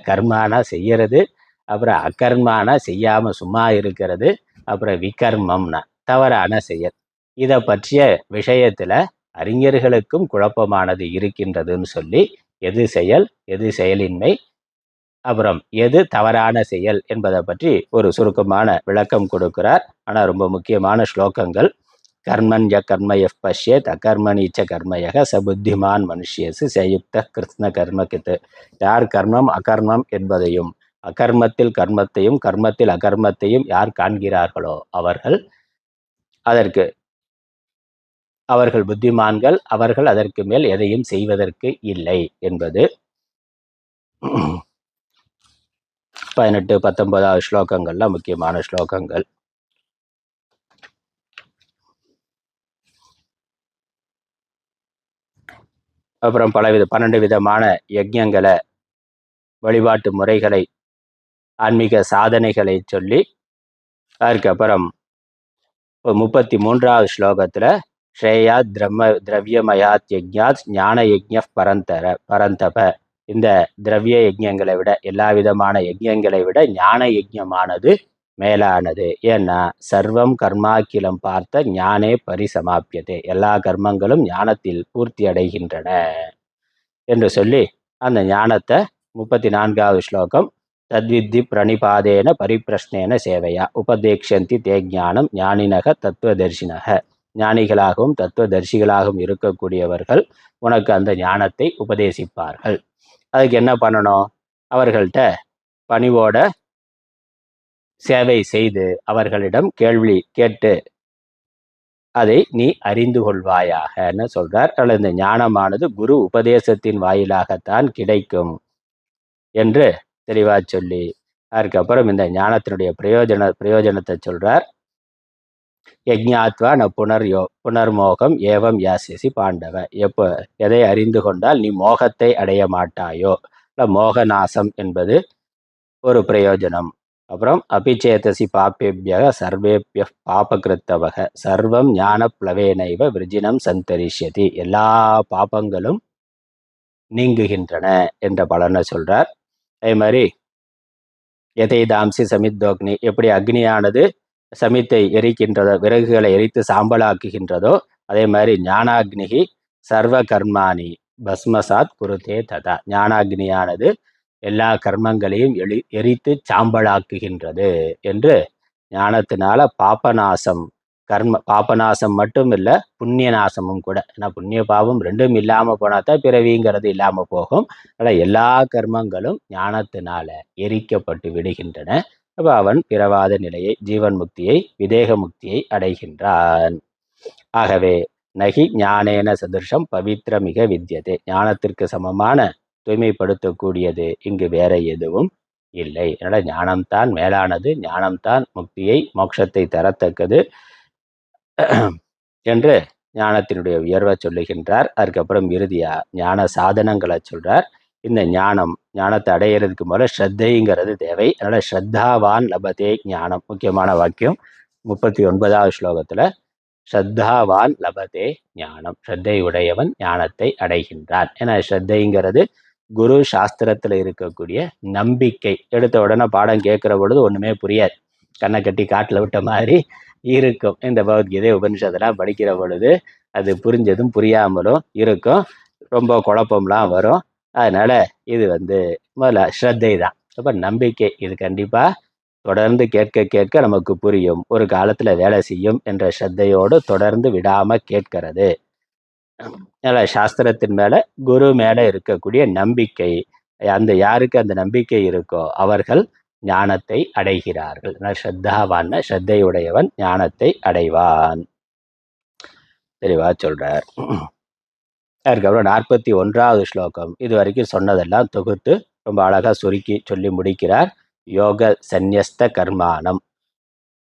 கர்மானா செய்யறது, அப்புறம் அகர்மானா செய்யாம சும்மா இருக்கிறது, அப்புறம் விகர்மம்னா தவறான செயல். இதை பற்றிய விஷயத்துல அறிஞர்களுக்கும் குழப்பமானது இருக்கின்றதுன்னு சொல்லி எது செயல், எது செயலின்மை, அப்புறம் எது தவறான செயல் என்பதை பற்றி ஒரு சுருக்கமான விளக்கம் கொடுக்கிறார். ஆனால் ரொம்ப முக்கியமான ஸ்லோகங்கள். கர்மன்ய கர்மய பஷ்யேத் அகர்மணீச்ச கர்மயக சபுத்திமான் மனுஷியசு சயுக்த கிருஷ்ண கர்மகித்து. யார் கர்மம் அகர்மம் என்பதையும், அகர்மத்தில் கர்மத்தையும் கர்மத்தில் அகர்மத்தையும் யார் காண்கிறார்களோ அவர்கள் புத்திமான்கள், அவர்கள் அதற்கு மேல் எதையும் செய்வதற்கு இல்லை என்பது 18, 19 ஸ்லோகங்கள்ல முக்கியமான ஸ்லோகங்கள். அப்புறம் 12 விதமான யஜ்ஞங்களை, வழிபாட்டு முறைகளை, ஆன்மீக சாதனைகளை சொல்லி அதுக்கப்புறம் 33வது ஸ்லோகத்துல ஸ்ரேயா திரவியமயாத் யஜ்ஞாத் ஞான யஜ்ஞ பரந்தப. இந்த திரவிய யஜ்ஞங்களை விட, எல்லா விதமான யஜ்ஞங்களை விட ஞான யஜ்ஞமானது மேலானது. ஏன்னா சர்வம் கர்மாக்கிலம் பார்த்த ஞானே பரிசமாப்பியதே. எல்லா கர்மங்களும் ஞானத்தில் பூர்த்தி அடைகின்றன என்று சொல்லி அந்த ஞானத்தை 34வது ஸ்லோகம் தத்வித்தி பிரணிபாதேன பரிப்பிரஷ்னேன சேவையா உபதேக்ஷந்தி தே ஞானம் ஞானினக தத்துவதர்சினக. ஞானிகளாகவும் தத்துவதர்சிகளாகவும் இருக்கக்கூடியவர்கள் உனக்கு அந்த ஞானத்தை உபதேசிப்பார்கள். அதுக்கு என்ன பண்ணணும், அவர்கள்ட்ட பணிவோட சேவை செய்து அவர்களிடம் கேள்வி கேட்டு அதை நீ அறிந்து கொள்வாயாகன்னு சொல்றார். அல்லது இந்த ஞானமானது குரு உபதேசத்தின் வாயிலாகத்தான் கிடைக்கும் என்று தெளிவா சொல்லி அதுக்கப்புறம் இந்த ஞானத்தினுடைய பிரயோஜனத்தை சொல்றார். யஜ்ஞாத்வா ந புனர்மோகம் ஏவம் யாசிசி பாண்டவ. எதை அறிந்து கொண்டால் நீ மோகத்தை அடைய மாட்டாயோ, மோகநாசம் என்பது ஒரு பிரயோஜனம். அபிச்சேதசி பாப்பேபிய சர்வேபிய பாபகிருத்தவக சர்வம் ஞான பிளவேனைவ விருஜினம் சந்தரிஷ்யதி. எல்லா பாபங்களும் நீங்குகின்றன என்ற பலனை சொல்றார். அதே மாதிரி எதைதாம்சி சமித்தோக்னி, எப்படி அக்னியானது சமித்தை எரிக்கின்றதோ, விறகுகளை எரித்து சாம்பலாக்குகின்றதோ, அதே மாதிரி ஞானாக்னிகி சர்வ கர்மானி பஸ்மசாத் குருதே ததா. ஞானாக்னியானது எல்லா கர்மங்களையும் எரித்து சாம்பலாக்குகின்றது என்று ஞானத்தினால பாபநாசம் மட்டும் இல்லை, புண்ணிய நாசமும் கூட. ஏன்னா புண்ணிய பாவம் ரெண்டும் இல்லாமல் போனாதான் பிறவிங்கிறது இல்லாமல் போகும். அதனால் எல்லா கர்மங்களும் ஞானத்தினால எரிக்கப்பட்டு விடுகின்றன. அப்போ அவன் பிறவாத நிலையை, ஜீவன் முக்தியை, விதேக முக்தியை அடைகின்றான். ஆகவே நகி ஞானேன சதுர்ஷம் பவித்திரமிக வித்தியதே. ஞானத்திற்கு சமமான தூய்மைப்படுத்தக்கூடியது இங்கு வேற எதுவும் இல்லை. அதனால ஞானம்தான் மேலானது, ஞானம்தான் முக்தியை, மோட்சத்தை தரத்தக்கது என்று ஞானத்தினுடைய உயர்வை சொல்லுகின்றார். அதுக்கப்புறம் இறுதியா ஞான சாதனங்களை சொல்றார். இந்த ஞானத்தை அடையிறதுக்கு முதல்ல ஸ்ரத்தைங்கிறது தேவை. அதனால ஸ்ரத்தாவான் லபதே ஞானம் முக்கியமான வாக்கியம். 39வது ஸ்லோகத்துல ஸ்ரத்தாவான் லபதே ஞானம், ஸ்ரத்தை உடையவன் ஞானத்தை அடைகின்றான். ஏன்னா ஸ்ரத்தைங்கிறது குரு சாஸ்திரத்துல இருக்கக்கூடிய நம்பிக்கை. எடுத்த உடனே பாடம் கேட்கிற பொழுது ஒண்ணுமே புரியாது, கண்ணை கட்டி காட்டுல விட்ட மாதிரி இருக்கும். இந்த பகவத்கீதை உபனிஷதெல்லாம் படிக்கிற பொழுது அது புரிஞ்சதும் புரியாமலும் இருக்கும், ரொம்ப குழப்பம்லாம் வரும். அதனால இது முதல்ல ஸ்ரத்தை தான். அப்ப நம்பிக்கை இது கண்டிப்பா தொடர்ந்து கேட்க கேட்க நமக்கு புரியும், ஒரு காலத்துல வேலை செய்யும் என்ற ஸ்ரத்தையோடு தொடர்ந்து விடாம கேட்கிறது. அதனால சாஸ்திரத்தின் மேல, குரு மேல இருக்கக்கூடிய நம்பிக்கை, அந்த யாருக்கு அந்த நம்பிக்கை இருக்கோ அவர்கள் ஞானத்தை அடைகிறார்கள். ஸ்ரத்தாவான ஸ்ரத்தையுடையவன் ஞானத்தை அடைவான். தெளிவா சொல்றார். அதுக்கப்புறம் 41வது ஸ்லோகம். இது வரைக்கும் சொன்னதெல்லாம் தொகுத்து ரொம்ப அழகா சுருக்கி சொல்லி முடிக்கிறார். யோக சந்நியஸ்த கர்மானம்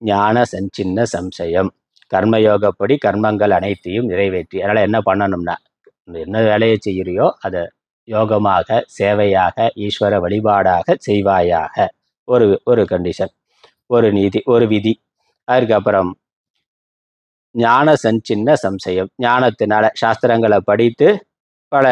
ஞான சஞ்சின்ன சம்சயம். கர்மயோகப்படி கர்மங்கள் அனைத்தையும் நிறைவேற்றி, அதனால் என்ன பண்ணணும்னா, என்ன வேலையை செய்கிறியோ அதை யோகமாக, சேவையாக, ஈஸ்வர வழிபாடாக செய்வாயாக. ஒரு ஒரு கண்டிஷன், ஒரு நீதி, ஒரு விதி. அதுக்கப்புறம் ஞான சஞ்சின்ன சம்சயம், ஞானத்தினால சாஸ்திரங்களை படித்து பல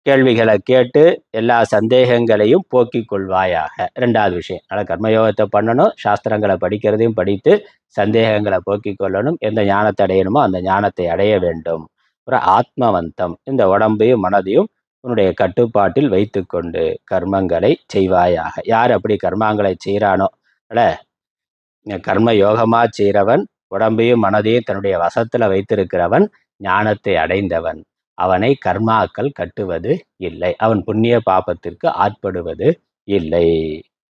கேள்விகளை கேட்டு எல்லா சந்தேகங்களையும் போக்கிக் கொள்வாயாக. ரெண்டாவது விஷயம், அதனால் கர்மயோகத்தை பண்ணணும், சாஸ்திரங்களை படிக்கிறதையும் படித்து சந்தேகங்களை போக்கிக் கொள்ளணும். எந்த ஞானத்தை அடையணுமோ அந்த ஞானத்தை அடைய வேண்டும். அப்புறம் ஆத்மவந்தம், இந்த உடம்பையும் மனதையும் உன்னுடைய கட்டுப்பாட்டில் வைத்து கொண்டு கர்மங்களை செய்வாயாக. யார் அப்படி கர்மங்களை செய்கிறானோ, கர்ம யோகமா செய்கிறவன், உடம்பையும் மனதையும் தன்னுடைய வசத்துல வைத்திருக்கிறவன் ஞானத்தை அடைந்தவன். அவனை கர்மாக்கள் கட்டுவது இல்லை, அவன் புண்ணிய பாபத்திற்கு ஆட்படுவது இல்லை.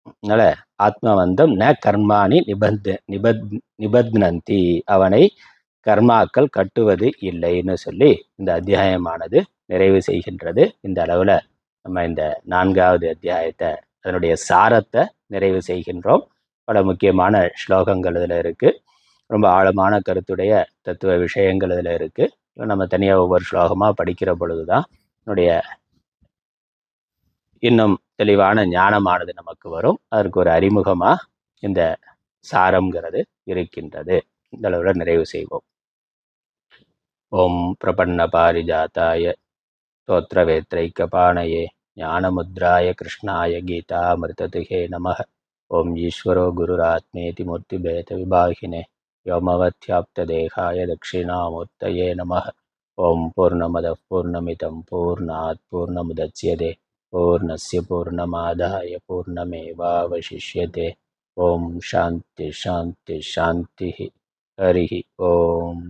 அதனால ஆத்மவந்தம் ந கர்மாணி நிபத்னந்தி, அவனை கர்மாக்கள் கட்டுவது இல்லைன்னு சொல்லி இந்த அத்தியாயமானது நிறைவு செய்கின்றது. இந்த அளவில் நம்ம இந்த 4வது அத்தியாயத்தை, அதனுடைய சாரத்தை நிறைவு செய்கின்றோம். பல முக்கியமான ஸ்லோகங்கள் இதில் இருக்குது, ரொம்ப ஆழமான கருத்துடைய தத்துவ விஷயங்கள் இதில் இருக்குது. நம்ம தனியாக ஒவ்வொரு ஸ்லோகமாக படிக்கிற பொழுது தான் என்னுடைய இன்னும் தெளிவான ஞானமானது நமக்கு வரும். அதற்கு ஒரு அறிமுகமாக இந்த சாரம்ங்கிறது இருக்கின்றது. இந்த அளவில் நிறைவு செய்வோம். ஓம் பிரபன்ன பாரிஜாத்தாய ஸ்தோத்திரவேத்ரைக்கபாணயே ஞானமுத்ராய கிருஷ்ணாய கீதாமிருததுகே நமः. ஓம் ஈஸ்வரோ குருராத்மேதி மூர்த்திபேத விபாகினே வ்யோமவத்யாப்ததேகாய தட்சிணாமூர்த்தயே நமः. ஓம் பூர்ணமதः பூர்ணமிதம் பூர்ணாத் பூர்ணமுதச்யதே பூர்ணஸ்ய பூர்ணமாதாய பூர்ணமேவாவசிஷ்யதே. ஓம் சாந்தி சாந்தி சாந்தி. ஹரி ஓம்.